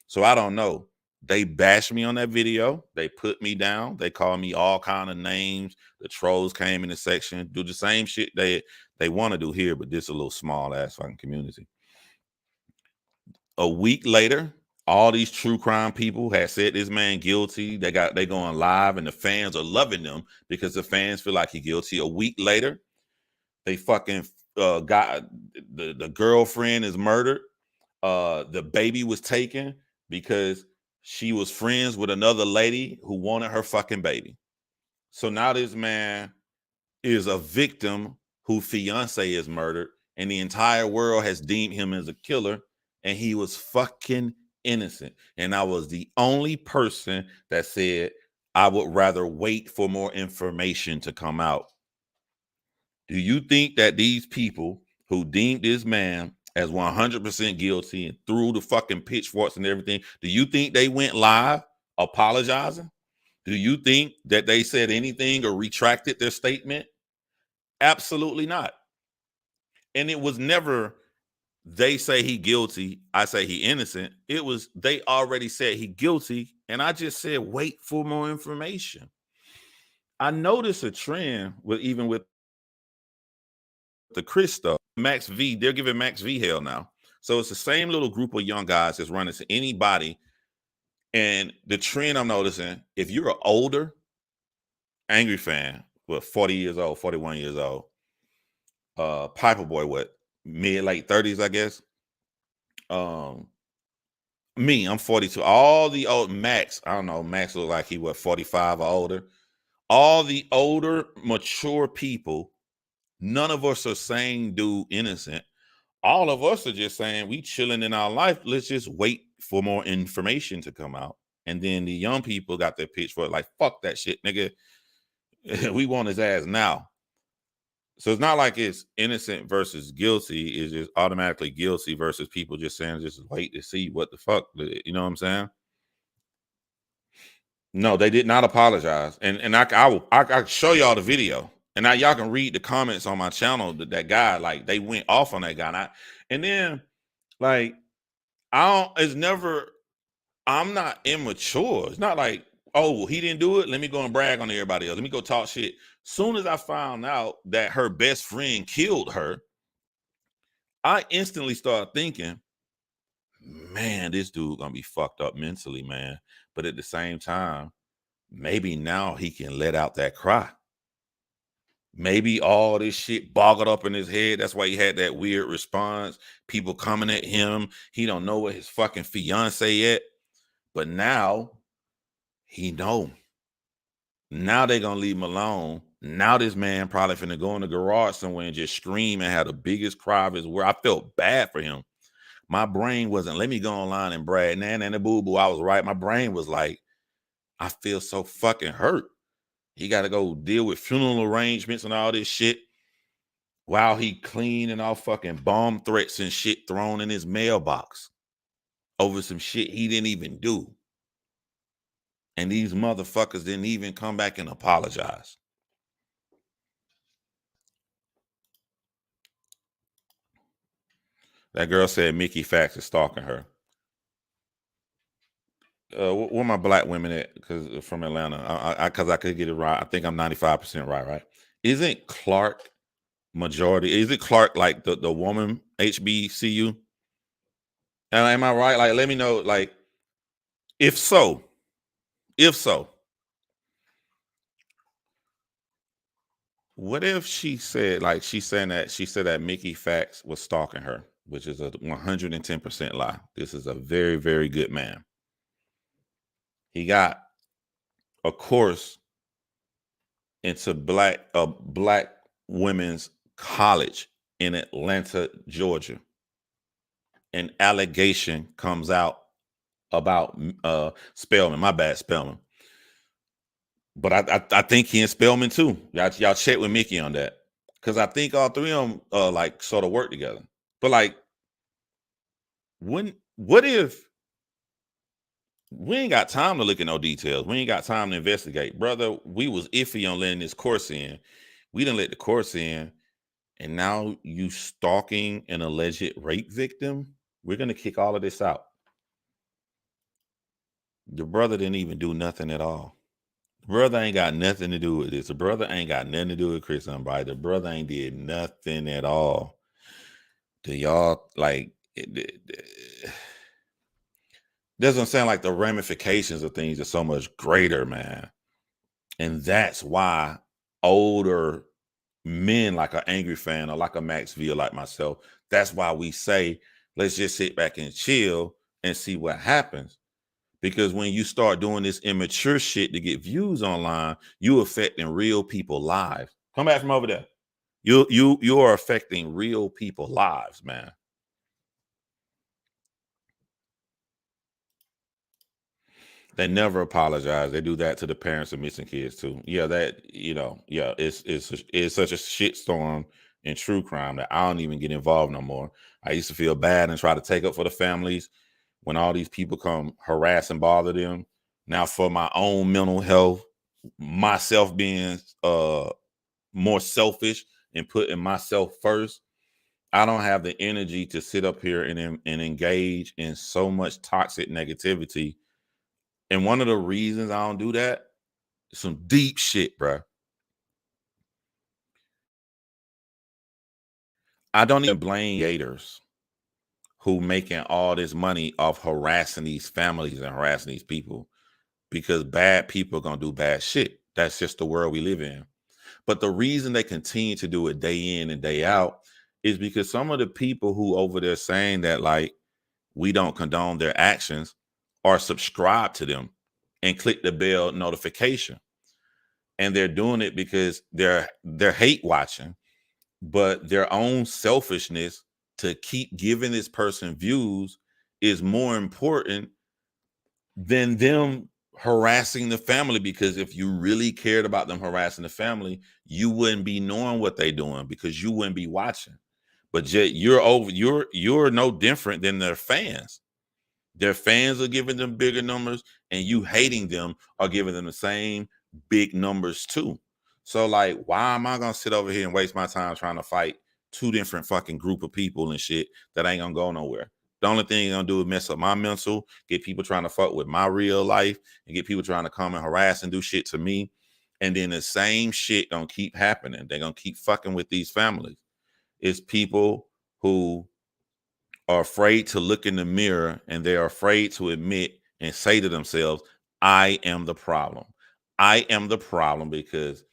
A: So I don't know. They bashed me on that video. They put me down. They called me all kind of names. The trolls came in the section, do the same shit they want to do here, but this a little small ass fucking community. A week later, all these true crime people had said this man guilty. They going live, and the fans are loving them because the fans feel like he's guilty. A week later, they fucking got the girlfriend is murdered. The baby was taken because she was friends with another lady who wanted her fucking baby. So now this man is a victim whose fiance is murdered, and the entire world has deemed him as a killer, and he was fucking innocent. And I was the only person that said I would rather wait for more information to come out. Do you think that these people who deemed this man as 100% guilty and threw the fucking pitchforks and everything, do you think they went live apologizing? Do you think that they said anything or retracted their statement? Absolutely not. And it was never, they say he guilty, I say he innocent. It was, they already said he guilty, and I just said, wait for more information. I noticed a trend with the Chris stuff. Max V, they're giving Max V hell now. So it's the same little group of young guys that's running to anybody. And the trend I'm noticing, if you're an older angry fan, 40 years old, 41 years old, Piper Boy, mid-late 30s, I guess. Me, I'm 42. All the old Max, I don't know, Max look like he 45 or older. all the older, mature people, none of us are saying dude innocent. All of us are just saying we chilling in our life. Let's just wait for more information to come out. And then the young people got their pitchfork like, fuck that shit, nigga. We want his ass now. So it's not like it's innocent versus guilty. It's just automatically guilty versus people just saying, just wait to see what the fuck. You know what I'm saying? No, they did not apologize. And I show y'all the video. And now y'all can read the comments on my channel that guy, like they went off on that guy. And then like I'm not immature. It's not like, oh, he didn't do it. Let me go and brag on everybody else. Let me go talk shit. Soon as I found out that her best friend killed her, I instantly started thinking, man, this dude gonna be fucked up mentally, man. But at the same time, maybe now he can let out that cry. Maybe all this shit boggled up in his head. That's why he had that weird response. People coming at him. He don't know what his fucking fiance yet. But now he know. Now they gonna leave him alone. Now this man probably finna go in the garage somewhere and just scream and have the biggest cry of his world. I felt bad for him. My brain wasn't, let me go online and brag. Nan and boo boo, I was right. My brain was like, I feel so fucking hurt. He got to go deal with funeral arrangements and all this shit while he cleaning all fucking bomb threats and shit thrown in his mailbox over some shit he didn't even do. And these motherfuckers didn't even come back and apologize. That girl said Mickey Factz is stalking her. Where my black women at? Because from Atlanta, because I could get it right. I think I'm 95% right. Isn't Clark majority? Is it Clark like the woman HBCU? And am I right? Like, let me know. Like, if so, what if she said, like, she said that Mickey Factz was stalking her, which is a 110% lie. This is a very, very good man. He got a course into black women's college in Atlanta, Georgia. An allegation comes out about Spelman. My bad, Spelman. But I think he and Spelman too. Y'all check with Mickey on that, because I think all three of them like sort of work together. But like, what if we ain't got time to look at no details? We ain't got time to investigate, brother. We was iffy on letting this course in. We didn't let the course in, and now you stalking an alleged rape victim. We're gonna kick all of this out. The brother didn't even do nothing at all. The brother ain't got nothing to do with this. The brother ain't got nothing to do with Chris Unbias. The brother ain't did nothing at all. Do y'all like doesn't sound like the ramifications of things are so much greater, man. And that's why older men like an Angry Fan or like a Max V or like myself, that's why we say, let's just sit back and chill and see what happens. Because when you start doing this immature shit to get views online, you affecting real people's lives. Come back from over there. You are affecting real people's lives, man. They never apologize. They do that to the parents of missing kids too. Yeah, that it's such a shitstorm in true crime that I don't even get involved no more. I used to feel bad and try to take up for the families when all these people come harass and bother them. Now, for my own mental health, myself being more selfish and putting myself first, I don't have the energy to sit up here and engage in so much toxic negativity. And one of the reasons I don't do that is some deep shit, bro. I don't even blame creators who making all this money off harassing these families and harassing these people, because bad people are going to do bad shit. That's just the world we live in. But the reason they continue to do it day in and day out is because some of the people who over there saying that, like, we don't condone their actions, are subscribed to them and click the bell notification. and they're doing it because they're hate watching, but their own selfishness to keep giving this person views is more important than them harassing the family. Because if you really cared about them harassing the family, you wouldn't be knowing what they're doing because you wouldn't be watching. But yet you're no different than their fans. Their fans are giving them bigger numbers, and you hating them are giving them the same big numbers too. So like, why am I gonna sit over here and waste my time trying to fight two different fucking group of people and shit that ain't gonna go nowhere? The only thing you're gonna do is mess up my mental, get people trying to fuck with my real life, and get people trying to come and harass and do shit to me. And then the same shit gonna keep happening. They're gonna keep fucking with these families. It's people who are afraid to look in the mirror, and they're afraid to admit and say to themselves, I am the problem. I am the problem because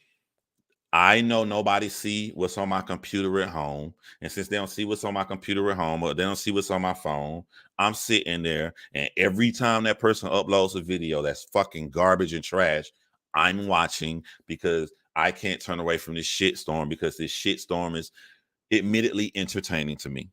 A: I know nobody see what's on my computer at home. And since they don't see what's on my computer at home, or they don't see what's on my phone, I'm sitting there, and every time that person uploads a video that's fucking garbage and trash, I'm watching because I can't turn away from this shitstorm, because this shitstorm is admittedly entertaining to me.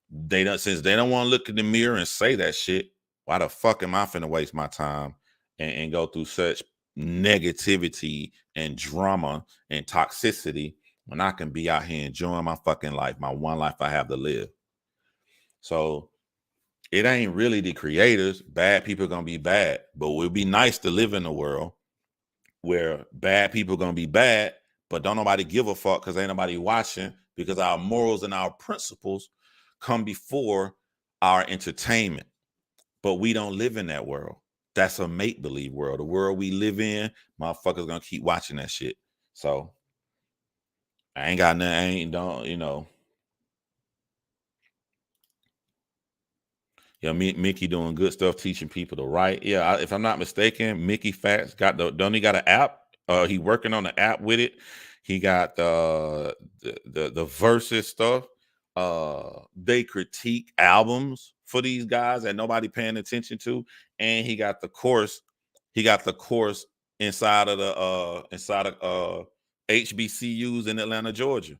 A: They don't, since they don't want to look in the mirror and say that shit, why the fuck am I finna waste my time and go through such negativity and drama and toxicity when I can be out here enjoying my fucking life, my one life I have to live? So it ain't really the creators. Bad people are gonna be bad, but it would be nice to live in a world where bad people are gonna be bad, but don't nobody give a fuck because ain't nobody watching, because our morals and our principles come before our entertainment. But we don't live in that world. That's a make-believe world. The world we live in, motherfuckers gonna keep watching that shit. So I ain't got nothing, I ain't don't, you know. Yeah, Mickey doing good stuff, teaching people to write. Yeah, if I'm not mistaken, Mickey Factz got don't he got an app? He working on the app with it. He got the versus stuff. They critique albums for these guys that nobody paying attention to, and he got the course. He got the course inside of HBCUs in Atlanta, Georgia,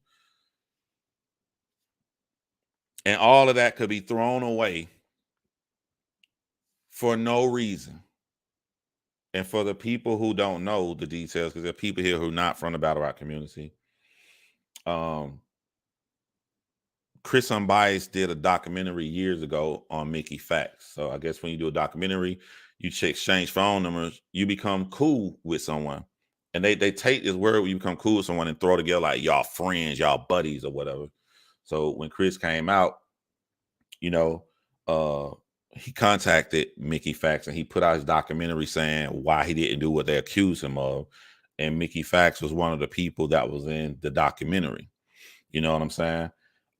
A: and all of that could be thrown away for no reason. And for the people who don't know the details, because there are people here who are not from the battle rap community, Chris Unbias did a documentary years ago on Mickey Factz. So I guess when you do a documentary, you exchange phone numbers, you become cool with someone. And they take this word where you become cool with someone and throw together like y'all friends, y'all buddies or whatever. So when Chris came out, you know, he contacted Mickey Factz and he put out his documentary saying why he didn't do what they accused him of. And Mickey Factz was one of the people that was in the documentary. You know what I'm saying?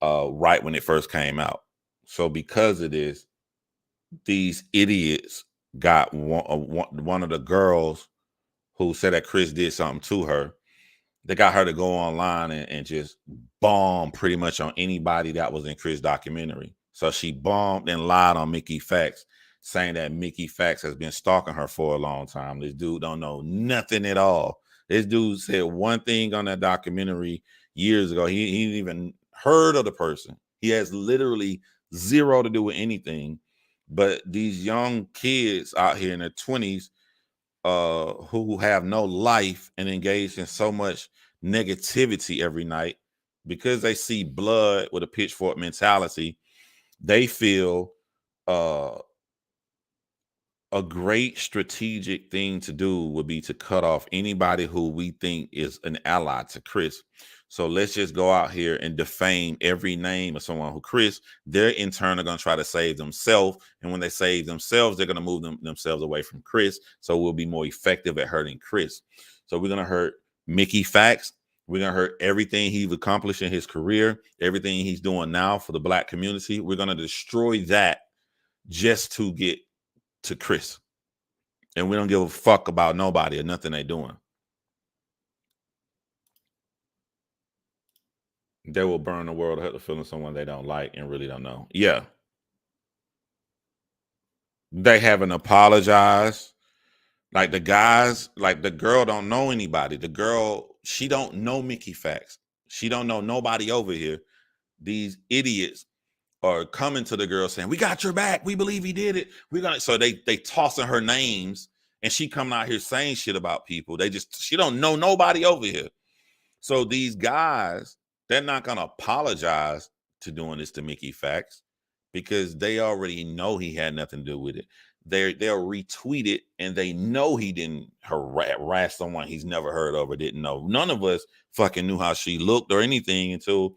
A: Right when it first came out. So because of this, these idiots got one of the girls who said that Chris did something to her. They got her to go online and just bomb pretty much on anybody that was in Chris' documentary. So she bombed and lied on Mickey Factz, saying that Mickey Factz has been stalking her for a long time. This dude don't know nothing at all. This dude said one thing on that documentary years ago. He didn't even heard of the person. He has literally zero to do with anything. But these young kids out here in their 20s who have no life and engage in so much negativity every night, because they see blood with a pitchfork mentality, they feel a great strategic thing to do would be to cut off anybody who we think is an ally to Chris. So let's just go out here and defame every name of someone who Chris, they're in turn are going to try to save themselves. And when they save themselves, they're going to move themselves away from Chris. So we'll be more effective at hurting Chris. So we're going to hurt Mickey Factz. We're going to hurt everything he's accomplished in his career, everything he's doing now for the Black community. We're going to destroy that just to get to Chris. And we don't give a fuck about nobody or nothing they're doing. They will burn the world to hurt the feelings of someone they don't like and really don't know. Yeah. They haven't apologized. Like the guys, like the girl don't know anybody. The girl, she don't know Mickey Factz. She don't know nobody over here. These idiots are coming to the girl saying, "We got your back. We believe he did it. We got." So they tossing her names, and she coming out here saying shit about people. She don't know nobody over here. So these guys, they're not gonna apologize to doing this to Mickey Factz because they already know he had nothing to do with it. They'll retweet it, and they know he didn't harass someone he's never heard of or didn't know. None of us fucking knew how she looked or anything until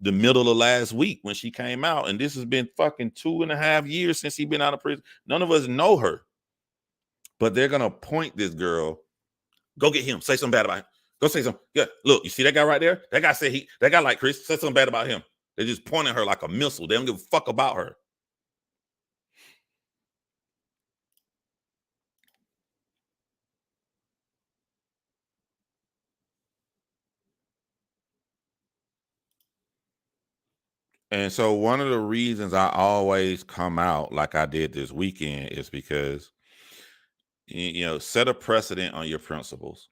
A: the middle of last week when she came out. And this has been fucking 2.5 years since he been out of prison. None of us know her. But they're gonna point this girl, go get him, say something bad about him. Go say something. Yeah, look, you see that guy right there? That guy said that guy like Chris, said something bad about him. They're just pointing her like a missile. They don't give a fuck about her. And so one of the reasons I always come out like I did this weekend is because, set a precedent on your principles.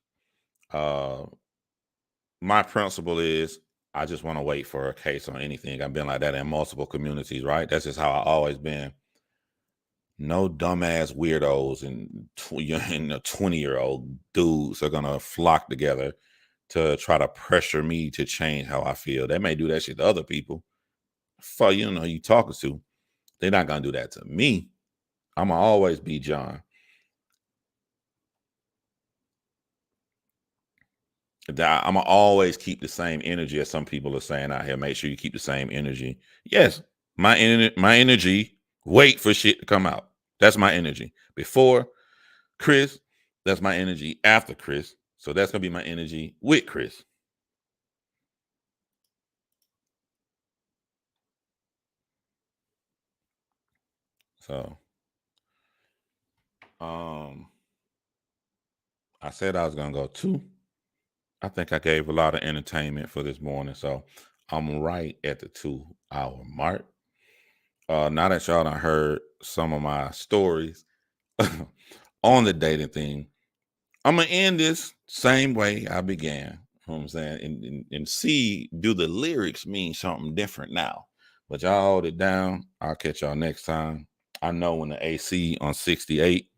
A: My principle is I just want to wait for a case on anything. I've been like that in multiple communities, right? That's just how I always been. No dumbass weirdos and 20-year-old dudes are gonna flock together to try to pressure me to change how I feel. They may do that shit to other people. Fuck, you don't know who you talking to. They're not gonna do that to me. I'm gonna always be John. I'm gonna always keep the same energy as some people are saying out here. Make sure you keep the same energy. Yes, my energy. Wait for shit to come out. That's my energy. Before Chris, that's my energy. After Chris, so that's gonna be my energy with Chris. So, I said I was gonna go 2. I think I gave a lot of entertainment for this morning, so I'm right at the 2-hour mark. Now that y'all done heard some of my stories on the dating thing, I'm gonna end this same way I began. You know what I'm saying? And see, do the lyrics mean something different now? But y'all hold it down. I'll catch y'all next time. I know when the AC on 68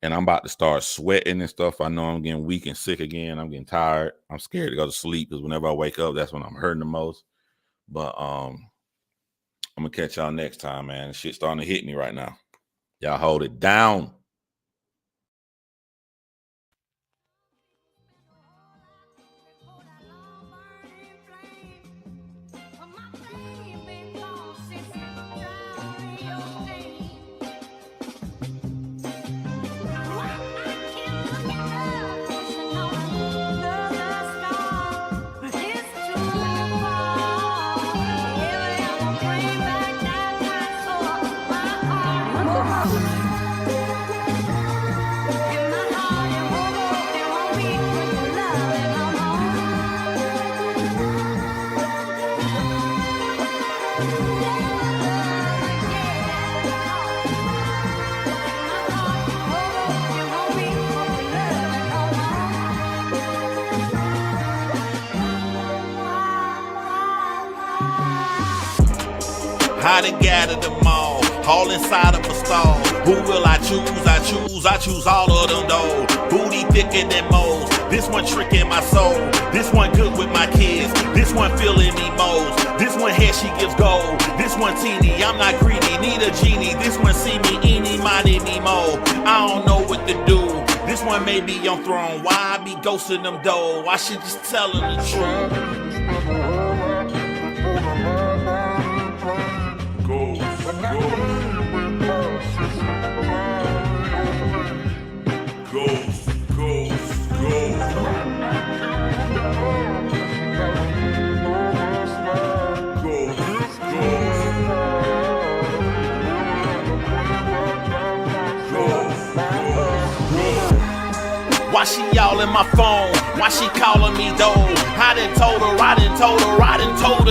A: and I'm about to start sweating and stuff, I know I'm getting weak and sick again. I'm getting tired. I'm scared to go to sleep because whenever I wake up, that's when I'm hurting the most. But I'm gonna catch y'all next time, man. Shit's starting to hit me right now. Y'all hold it down. I done gathered them all inside of a stall. Who will I choose? I choose all of them though. Booty thicker than moles. This one tricking my soul. This one good with my kids. This one feeling me most. This one here she gives gold. This one teeny, I'm not greedy, need a genie. This one see me eeny, miny, me mo. I don't know what to do. This one may be on throne. Why I be ghosting them though? I should just tell them the truth. Why she all in my phone? Why Why she calling me though? I done told her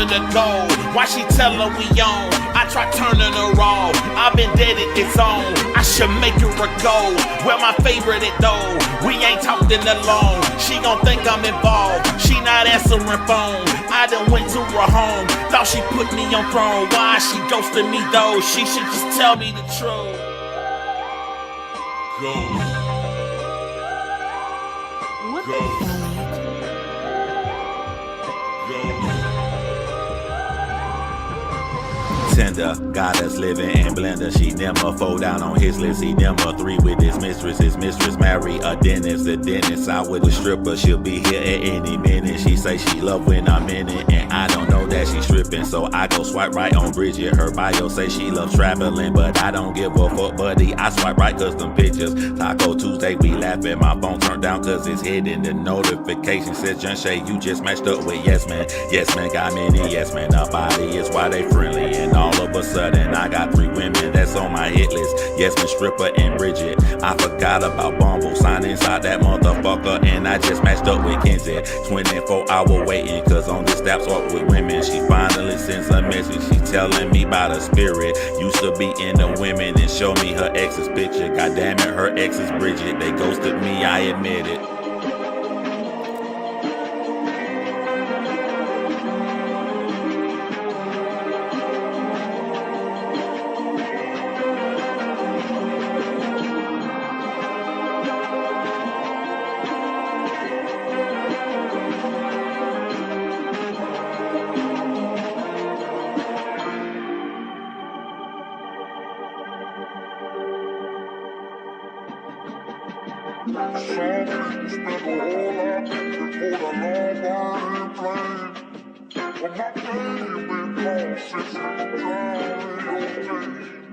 A: to go. Why she tellin' we on? I try turning her off. I've been dead at this zone. I should make her a go. Where my favorite at though? We ain't talking alone. She gon' think I'm involved. She not answering phone. I done went to her home. Thought she put me on throne. Why she ghosting me though? She should just tell me the truth. Tender, got us living in blender. She never fold down on his list. He never three with his mistress. His mistress marry a dentist. The dentist out with a stripper. She'll be here at any minute. She say she love when I'm in it, and I don't know that she stripping. So I go swipe right on Bridget. Her bio say she loves traveling, but I don't give a fuck, buddy. I swipe right cause them pictures. Taco Tuesday, we laughing. My phone turned down cause it's hidden. The notification says, John Shay, you just matched up with Yes Man. Yes Man got many Yes Man. The body is why they friendly, and all of a sudden I got 3 women that's on my hit list. Yes Man, stripper, and Bridget. I forgot about Bumble. Signed inside that motherfucker, and I just matched up with Kenzie. 24-hour waiting, cause on this app talk with women. She finally sends a message. She telling me about her spirit. Used to be into women and show me her ex's picture. God damn it, her ex is Bridget. They ghosted me, I admit it.
B: Some people spend a whole lot before the long burning plane. But my pain been gone since you drowned in your pain.